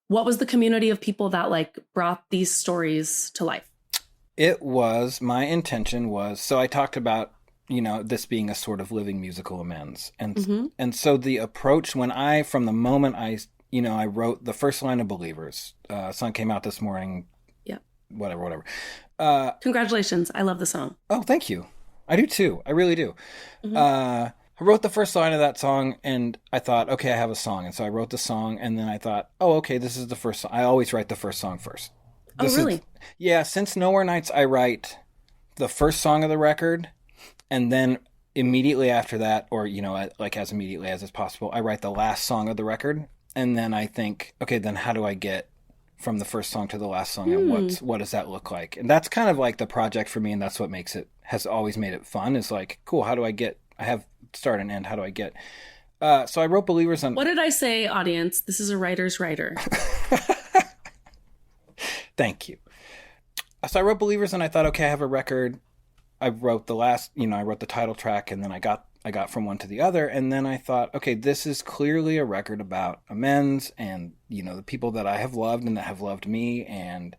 What was the community of people that like brought these stories to life? My intention was, so I talked about, this being a sort of living musical amends. And so the approach from the moment I wrote the first line of Believers, song came out this morning. Yeah. Whatever. Congratulations. I love the song. Oh, thank you. I do too. I really do. I wrote the first line of that song and I thought, okay, I have a song. And so I wrote the song and then I thought, oh, okay, this is the first song. I always write the first song first. Really? Since Nowhere Nights, I write the first song of the record, and then immediately after that, or, like as immediately as is possible, I write the last song of the record, and then I think, okay, then how do I get from the first song to the last song, and what does that look like? And that's kind of like the project for me, and that's what has always made it fun, is like, cool, how do I get, I have start and end, how do I get? So I wrote Believers on... What did I say, audience? This is a writer's writer. Thank you. So I wrote Believers and I thought, okay, I have a record. I wrote I wrote the title track and then I got from one to the other. And then I thought, okay, this is clearly a record about amends and, the people that I have loved and that have loved me and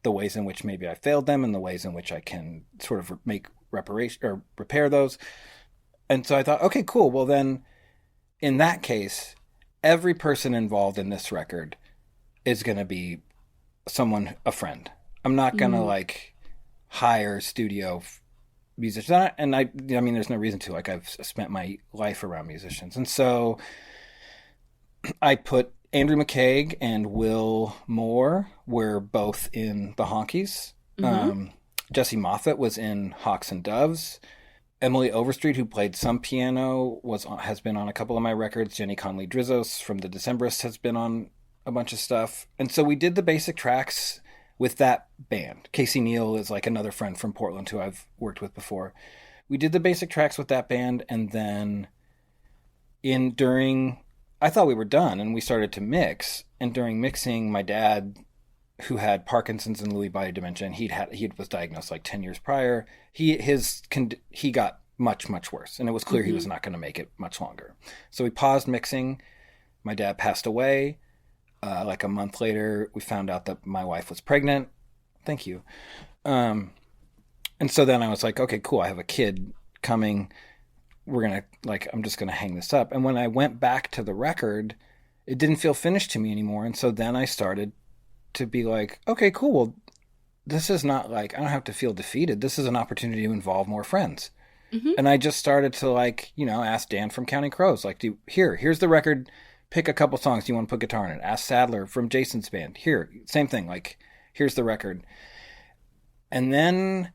the ways in which maybe I failed them and the ways in which I can sort of make reparation or repair those. And so I thought, okay, cool. Well, then in that case, every person involved in this record is going to be a friend. I'm not going to like hire studio musicians. And I mean, there's no reason to, like, I've spent my life around musicians. And so I put Andrew McCaig and Will Moore were both in the Honkies. Jesse Moffat was in Hawks and Doves. Emily Overstreet, who played some piano, has been on a couple of my records. Jenny Conley Drizos from the Decemberists has been on a bunch of stuff. And so we did the basic tracks with that band. Kasey Neal is like another friend from Portland who I've worked with before. We did the basic tracks with that band, and then I thought we were done, and we started to mix. And during mixing, my dad, who had Parkinson's and Lewy body dementia, and he was diagnosed like 10 years prior, he got much, much worse, and it was clear he was not going to make it much longer. So we paused mixing. My dad passed away. Like a month later, we found out that my wife was pregnant. Thank you. And so then I was like, okay, cool. I have a kid coming. I'm just going to hang this up. And when I went back to the record, it didn't feel finished to me anymore. And so then I started to be like, okay, cool. Well, this is not like, I don't have to feel defeated. This is an opportunity to involve more friends. And I just started to ask Dan from Counting Crows, like, here's the record. Pick a couple songs you want to put guitar in it. Ask Sadler from Jason's band. Here, same thing. Like, here's the record. And then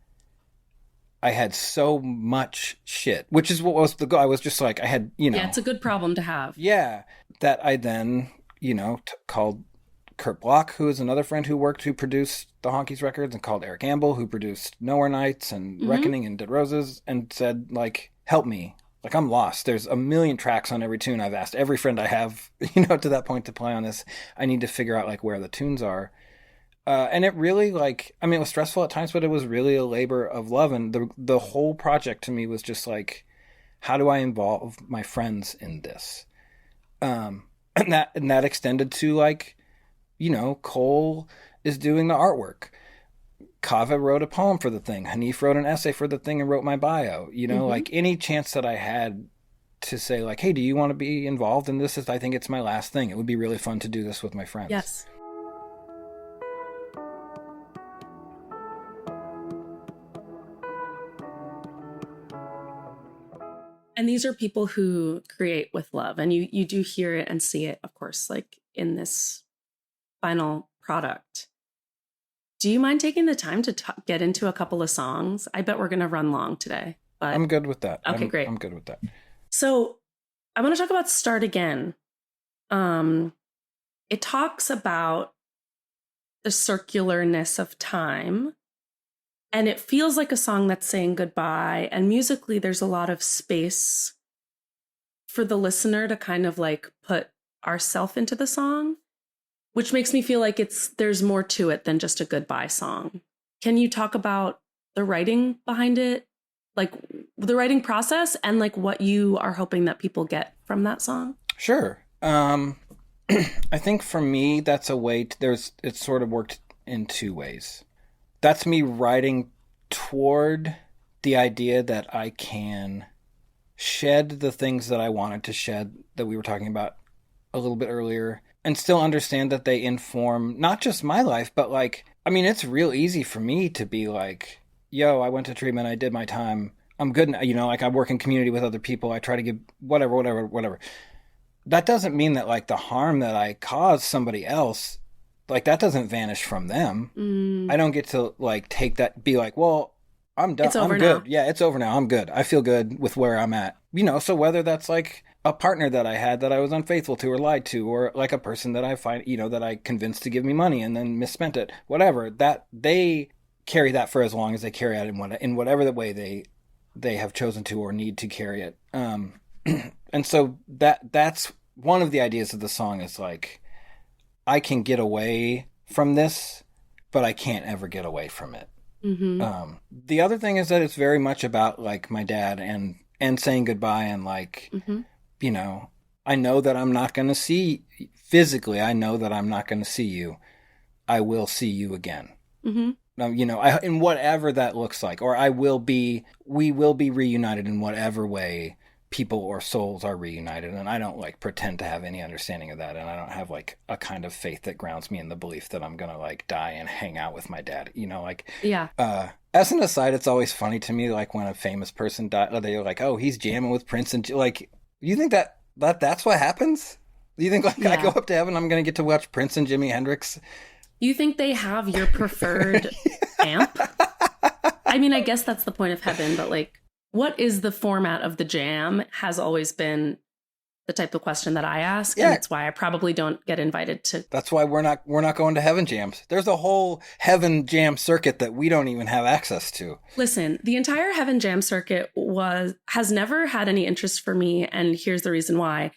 I had so much shit, which is what was the goal. I was just like, I had, Yeah, it's a good problem to have. Yeah. That I then, called Kurt Block, who is another friend who produced the Honkies records, and called Eric Gamble, who produced Nowhere Nights and Reckoning and Dead Roses, and said, like, help me. Like, I'm lost. There's a million tracks on every tune. I've asked every friend I have, to that point to play on this. I need to figure out, like, where the tunes are. And it really, like, I mean, it was stressful at times, but it was really a labor of love. And the whole project to me was just like, how do I involve my friends in this? And that extended to, like, Cole is doing the artwork. Kava wrote a poem for the thing. Hanif wrote an essay for the thing and wrote my bio. Like, any chance that I had to say, like, hey, do you want to be involved in this? I think it's my last thing. It would be really fun to do this with my friends. Yes. And these are people who create with love. And you do hear it and see it, of course, like in this final product. Do you mind taking the time to get into a couple of songs? I bet we're going to run long today. But I'm good with that. Okay, great. I'm good with that. So I want to talk about Start Again. It talks about the circularness of time. And it feels like a song that's saying goodbye. And musically, there's a lot of space for the listener to kind of like put ourself into the song, which makes me feel like there's more to it than just a goodbye song. Can you talk about the writing behind it? Like the writing process and like what you are hoping that people get from that song? Sure. I think for me, that's a way it's sort of worked in two ways. That's me writing toward the idea that I can shed the things that I wanted to shed that we were talking about a little bit earlier, and still understand that they inform not just my life, but like, I mean, it's real easy for me to be like, yo, I went to treatment, I did my time, I'm good, like I work in community with other people, I try to give whatever. That doesn't mean that like the harm that I caused somebody else, like that doesn't vanish from them. I don't get to like take that, be like, well, I'm done. I'm good. Now. Yeah, it's over now. I'm good. I feel good with where I'm at. So whether that's like a partner that I had that I was unfaithful to or lied to, or like a person that I find, that I convinced to give me money and then misspent it, whatever, that they carry that for as long as they carry it in whatever the way they have chosen to or need to carry it. And so that's one of the ideas of the song is like, I can get away from this, but I can't ever get away from it. Mm-hmm. The other thing is that it's very much about like my dad and saying goodbye and like, I know that I'm not going to see physically. I know that I'm not going to see you. I will see you again. Mm-hmm. In whatever that looks like, or we will be reunited in whatever way people or souls are reunited. And I don't like pretend to have any understanding of that. And I don't have like a kind of faith that grounds me in the belief that I'm going to like die and hang out with my dad, yeah. As an aside, it's always funny to me, like when a famous person dies, they're like, oh, he's jamming with Prince. And like, you think that's what happens? Do you think like I go up to heaven, I'm going to get to watch Prince and Jimi Hendrix? You think they have your preferred amp? I mean, I guess that's the point of heaven, but like, what is the format of the jam has always been the type of question that I ask. Yeah. And it's why I probably don't get invited to. That's why we're not going to heaven jams. There's a whole heaven jam circuit that we don't even have access to. Listen, the entire heaven jam circuit has never had any interest for me. And here's the reason why.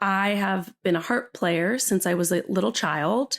I have been a harp player since I was a little child,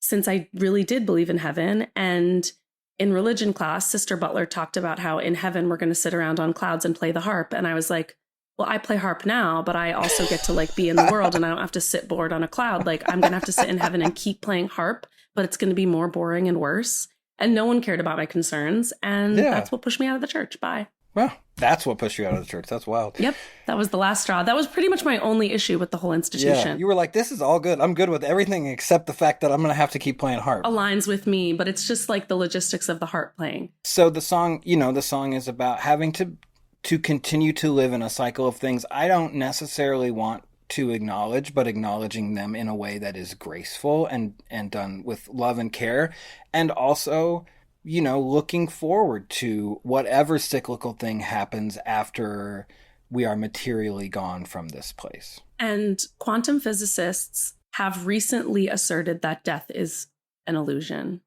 since I really did believe in heaven. And in religion class, Sister Butler talked about how in heaven we're going to sit around on clouds and play the harp. And I was like, well, I play harp now, but I also get to like be in the world and I don't have to sit bored on a cloud. Like I'm going to have to sit in heaven and keep playing harp, but it's going to be more boring and worse. And no one cared about my concerns. And that's what pushed me out of the church. Bye. Well, that's what pushed you out of the church. That's wild. Yep. That was the last straw. That was pretty much my only issue with the whole institution. Yeah. You were like, this is all good. I'm good with everything except the fact that I'm going to have to keep playing harp. Aligns with me, but it's just like the logistics of the harp playing. So the song is about having to continue to live in a cycle of things I don't necessarily want to acknowledge, but acknowledging them in a way that is graceful and done with love and care. And also looking forward to whatever cyclical thing happens after we are materially gone from this place. And quantum physicists have recently asserted that death is an illusion.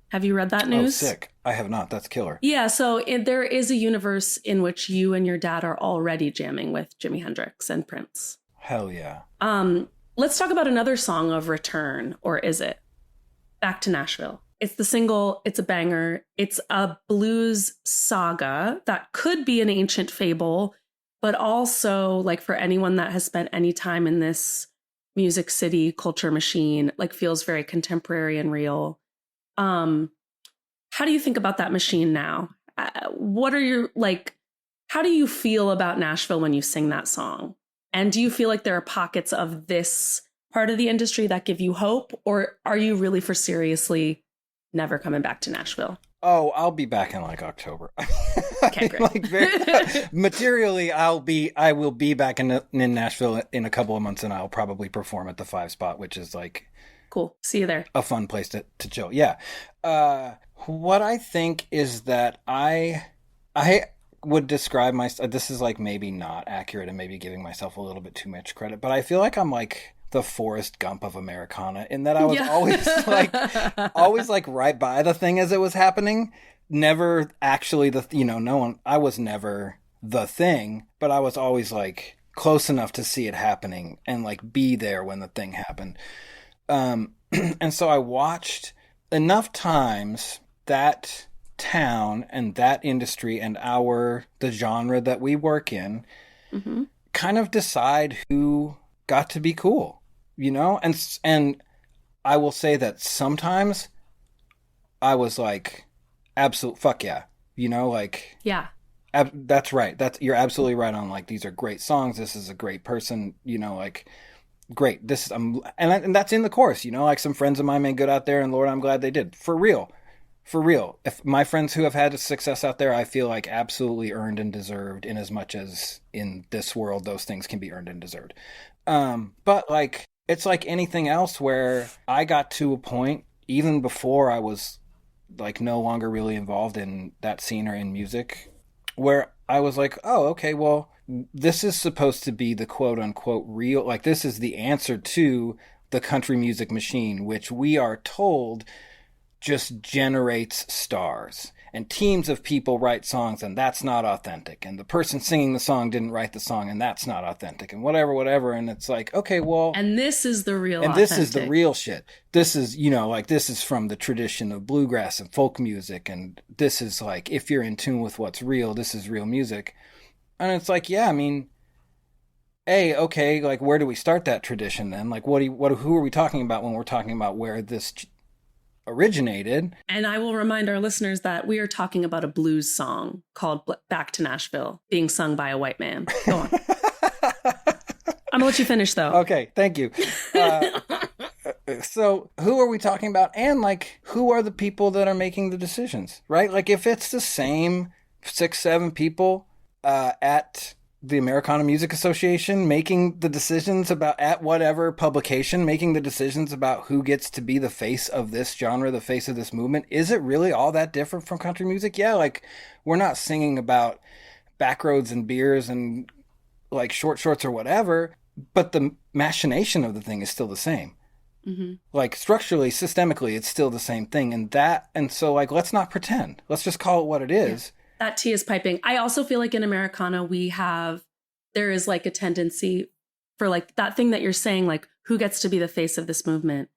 Have you read that news? Oh, sick. I have not. That's killer. Yeah, so there is a universe in which you and your dad are already jamming with Jimi Hendrix and Prince. Hell yeah. Let's talk about another song of return, or is it? Back to Nashville. It's the single, it's a banger. It's a blues saga that could be an ancient fable, but also, like, for anyone that has spent any time in this music city culture machine, like, feels very contemporary and real. How do you think about that machine now? What are your, like, how do you feel about Nashville when you sing that song? And do you feel like there are pockets of this part of the industry that give you hope? Or are you really for seriously never coming back to Nashville? Oh, I'll be back in like October. Okay, great. Materially, I will be back in Nashville in a couple of months, and I'll probably perform at the 5 Spot, which is like cool. See you there. A fun place to chill. Yeah. What I think is that I would describe this is like maybe not accurate and maybe giving myself a little bit too much credit, but I feel like I'm like the Forrest Gump of Americana in that I was always like right by the thing as it was happening. Never actually I was never the thing, but I was always like close enough to see it happening and like be there when the thing happened. And so I watched enough times that town and that industry and the genre that we work in kind of decide who got to be cool, and I will say that sometimes I was like, absolute fuck yeah, yeah, that's right. You're absolutely right on, like, these are great songs. This is a great person, like, great. This is, and that's in the chorus, like some friends of mine made good out there, and Lord, I'm glad they did. For real. If my friends who have had success out there, I feel like absolutely earned and deserved, in as much as in this world, those things can be earned and deserved. But like, it's like anything else where I got to a point, even before I was like no longer really involved in that scene or in music, where I was like, oh, okay, well, this is supposed to be the quote unquote real, like, this is the answer to the country music machine, which we are told just generates stars, and teams of people write songs, and that's not authentic, and the person singing the song didn't write the song, and that's not authentic, and whatever. And it's like, okay, well, and this is the real, and authentic. This is the real shit. This is, like, this is from the tradition of bluegrass and folk music, and this is like, if you're in tune with what's real, this is real music. And it's like, yeah, I mean, okay, like, where do we start that tradition then? Like, who are we talking about when we're talking about where this originated? And I will remind our listeners that we are talking about a blues song called Back to Nashville, being sung by a white man. Go on. I'm gonna let you finish, though. Okay, thank you. So who are we talking about? And like, who are the people that are making the decisions, right? Like, if it's the same 6-7 people at the Americana Music Association making the decisions about, at whatever publication, making the decisions about who gets to be the face of this genre, the face of this movement, is it really all that different from country music? Yeah, like, we're not singing about backroads and beers and like short shorts or whatever, but the machination of the thing is still the same. Mm-hmm. Like, structurally, systemically, it's still the same thing. And so, like, let's not pretend. Let's just call it what it is. Yeah. That tea is piping. I also feel like in Americana, there is like a tendency for like that thing that you're saying, like, who gets to be the face of this movement?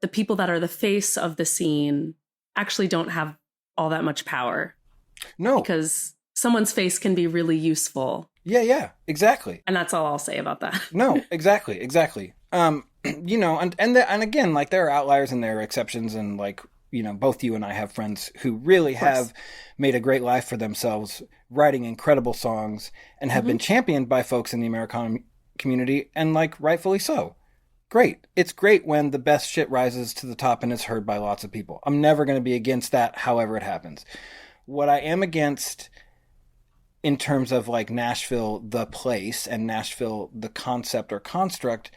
The people that are the face of the scene actually don't have all that much power. No. Because someone's face can be really useful. Yeah, exactly. And that's all I'll say about that. No, exactly. And again, like, there are outliers and there are exceptions, and like, both you and I have friends who really have made a great life for themselves, writing incredible songs, and have been championed by folks in the Americana community, and like, rightfully so. Great. It's great when the best shit rises to the top and is heard by lots of people. I'm never going to be against that, however it happens. What I am against, in terms of like Nashville, the place, and Nashville, the concept or construct,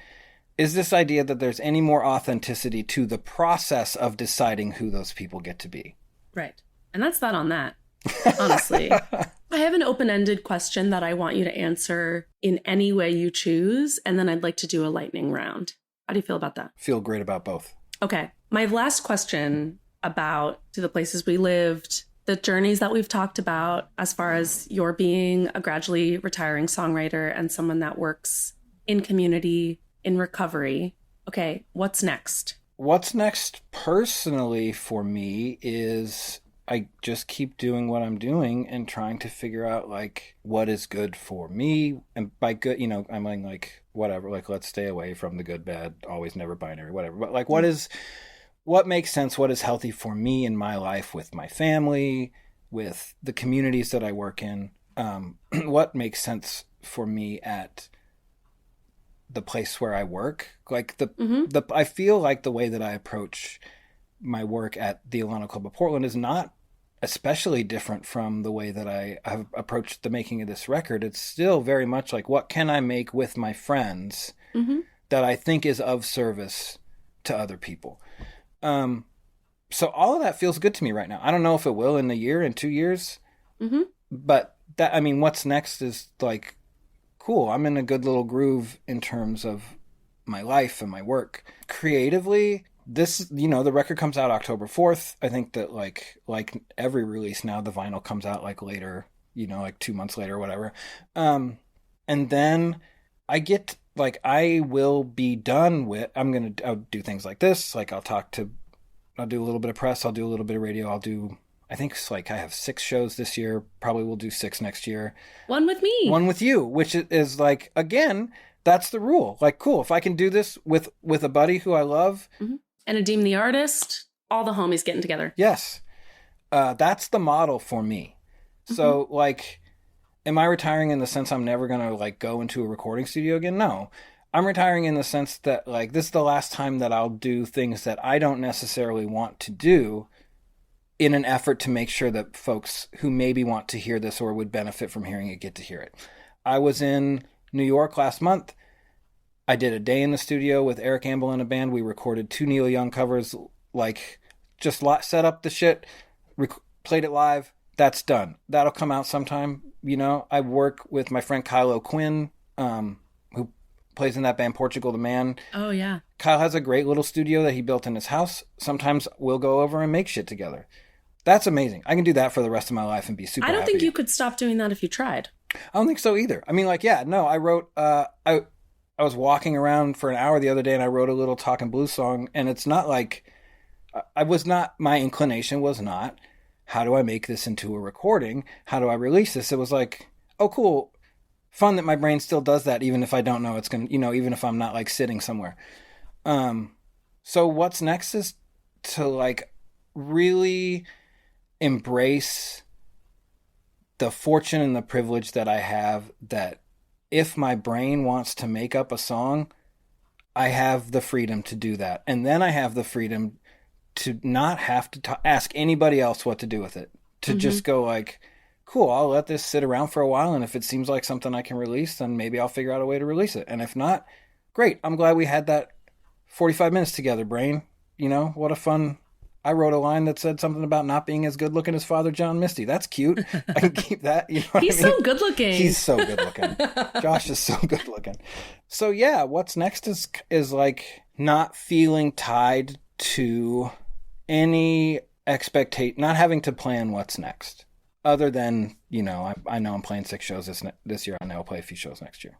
is this idea that there's any more authenticity to the process of deciding who those people get to be. Right. And that's that on that, honestly. I have an open-ended question that I want you to answer in any way you choose, and then I'd like to do a lightning round. How do you feel about that? Feel great about both. Okay. My last question about to the places we lived, the journeys that we've talked about as far as your being a gradually retiring songwriter and someone that works in community, in recovery. Okay, what's next? What's next personally for me is I just keep doing what I'm doing and trying to figure out like what is good for me. And by good, you know, I'm like whatever, like let's stay away from the good, bad, always, never, binary, whatever. But like what makes sense, what is healthy for me in my life with my family, with the communities that I work in, what makes sense for me at the place where I work. Like I feel like the way that I approach my work at the Alano Club of Portland is not especially different from the way that I have approached the making of this record. It's still very much like, what can I make with my friends that I think is of service to other people? So all of that feels good to me right now. I don't know if it will in a year, in 2 years, but that, I mean, what's next is like, cool. I'm in a good little groove in terms of my life and my work. Creatively, this, you know, the record comes out October 4th. I think that like every release now, the vinyl comes out like later, you know, like 2 months later or whatever. And then I will be done with, I'll do things like this. Like I'll do a little bit of press. I'll do a little bit of radio. I think it's like I have 6 shows this year. Probably will do 6 next year. One with me. One with you, which is like, again, that's the rule. Like, cool. If I can do this with a buddy who I love. And Adim the artist, all the homies getting together. Yes. That's the model for me. So like, am I retiring in the sense I'm never going to like go into a recording studio again? No. I'm retiring in the sense that like, this is the last time that I'll do things that I don't necessarily want to do in an effort to make sure that folks who maybe want to hear this or would benefit from hearing it get to hear it. I was in New York last month. I did a day in the studio with Eric Amble and a band. We recorded 2 Neil Young covers, like just set up the shit, played it live. That's done. That'll come out sometime. You know, I work with my friend Kyle O'Quinn, who plays in that band Portugal the Man. Oh, yeah. Kyle has a great little studio that he built in his house. Sometimes we'll go over and make shit together. That's amazing. I can do that for the rest of my life and be super happy. I don't think you could stop doing that if you tried. I don't think so either. I mean, like, yeah, no, I wrote, I was walking around for an hour the other day and I wrote a little talking blues song, and it's not like, my inclination was not, how do I make this into a recording? How do I release this? It was like, oh, cool. Fun that my brain still does that, even if I don't know it's going to, you know, even if I'm not like sitting somewhere. So what's next is to like really embrace the fortune and the privilege that I have, that if my brain wants to make up a song, I have the freedom to do that. And then I have the freedom to not have to ask anybody else what to do with it. To just go like, cool, I'll let this sit around for a while, and if it seems like something I can release, then maybe I'll figure out a way to release it. And if not, great. I'm glad we had that 45 minutes together, brain. You know, what a fun... I wrote a line that said something about not being as good looking as Father John Misty. That's cute. I can keep that. You know what He's I mean? so good looking. He's so good looking. Josh is so good looking. So yeah, what's next is like not feeling tied to any expectation, not having to plan what's next. Other than, you know, I know I'm playing 6 shows this year. I know I'll play a few shows next year.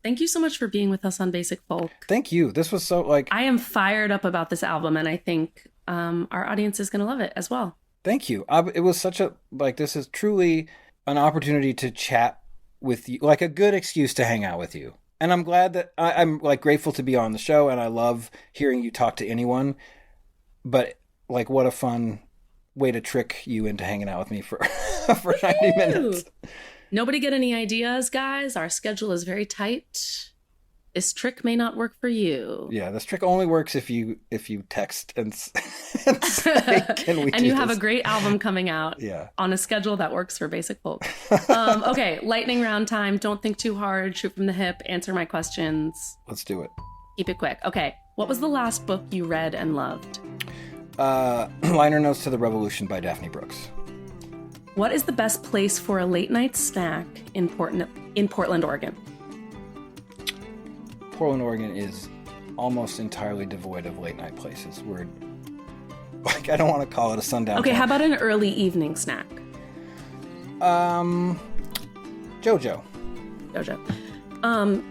Thank you so much for being with us on Basic Folk. Thank you. This was so like... I am fired up about this album, and I think our audience is going to love it as well. Thank you. It was such a... Like, this is truly an opportunity to chat with you. Like, a good excuse to hang out with you. And I'm glad that... I'm, like, grateful to be on the show, and I love hearing you talk to anyone. But, like, what a fun way to trick you into hanging out with me for 90 minutes. Nobody get any ideas, guys? Our schedule is very tight. This trick may not work for you. Yeah, this trick only works if you text and say, can we and you have a great album coming out on a schedule that works for Basic Folk. Okay, lightning round time. Don't think too hard. Shoot from the hip. Answer my questions. Let's do it. Keep it quick. Okay, what was the last book you read and loved? Liner Notes to the Revolution by Daphne Brooks. What is the best place for a late night snack in Portland, Oregon? Portland, Oregon is almost entirely devoid of late night places. I don't want to call it a sundown. Okay, how about an early evening snack? Jojo.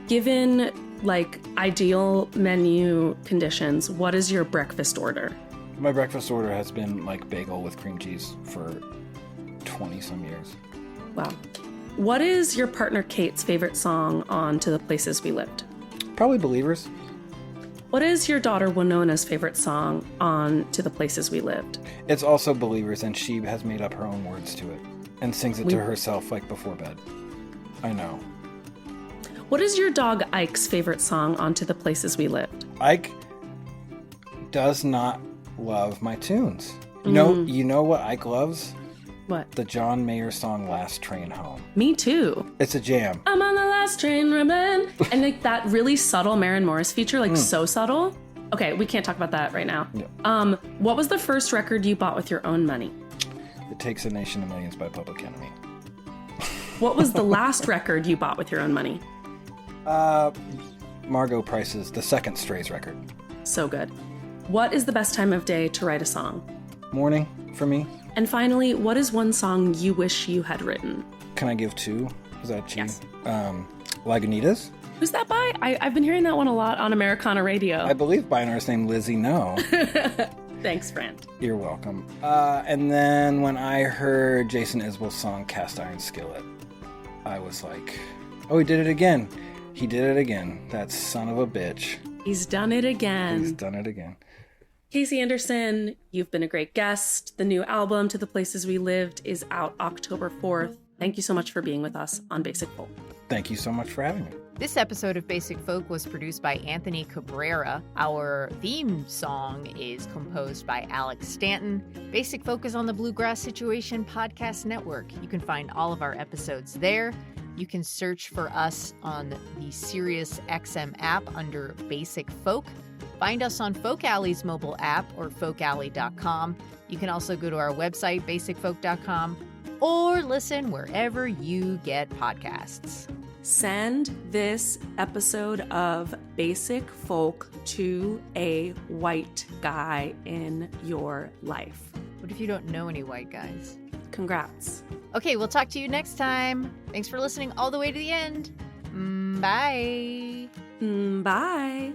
Given ideal menu conditions, what is your breakfast order? My breakfast order has been bagel with cream cheese for 20 some years. Wow. What is your partner Kate's favorite song on To the Places We Lived? Probably Believers. What is your daughter Winona's favorite song on To the Places We Lived? It's also Believers, and she has made up her own words to it and sings it to herself before bed. I know. What is your dog Ike's favorite song on To the Places We Lived? Ike does not love my tunes. You know what Ike loves? What? The John Mayer song Last Train Home. Me too. It's a jam. I'm on the last train, Robin. And that really subtle Maren Morris feature, so subtle. Okay, we can't talk about that right now. Yeah. What was the first record you bought with your own money? It Takes a Nation of Millions by Public Enemy. What was the last record you bought with your own money? Margot Price's The Second Strays record. So good. What is the best time of day to write a song? Morning for me. And finally, what is one song you wish you had written? Can I give two? Is that cheap? Yes. Lagunitas? Who's that by? I've been hearing that one a lot on Americana radio. I believe by an artist named Lizzie No. Thanks, friend. You're welcome. And then when I heard Jason Isbell's song Cast Iron Skillet, I was like, oh, he did it again. He did it again. That son of a bitch. He's done it again. He's done it again. Kasey Anderson, you've been a great guest. The new album, To the Places We Lived, is out October 4th. Thank you so much for being with us on Basic Folk. Thank you so much for having me. This episode of Basic Folk was produced by Anthony Cabrera. Our theme song is composed by Alex Stanton. Basic Folk is on the Bluegrass Situation Podcast Network. You can find all of our episodes there. You can search for us on the Sirius XM app under Basic Folk. Find us on Folk Alley's mobile app or folkalley.com. You can also go to our website, basicfolk.com, or listen wherever you get podcasts. Send this episode of Basic Folk to a white guy in your life. What if you don't know any white guys? Congrats. Okay, we'll talk to you next time. Thanks for listening all the way to the end. Bye. Bye.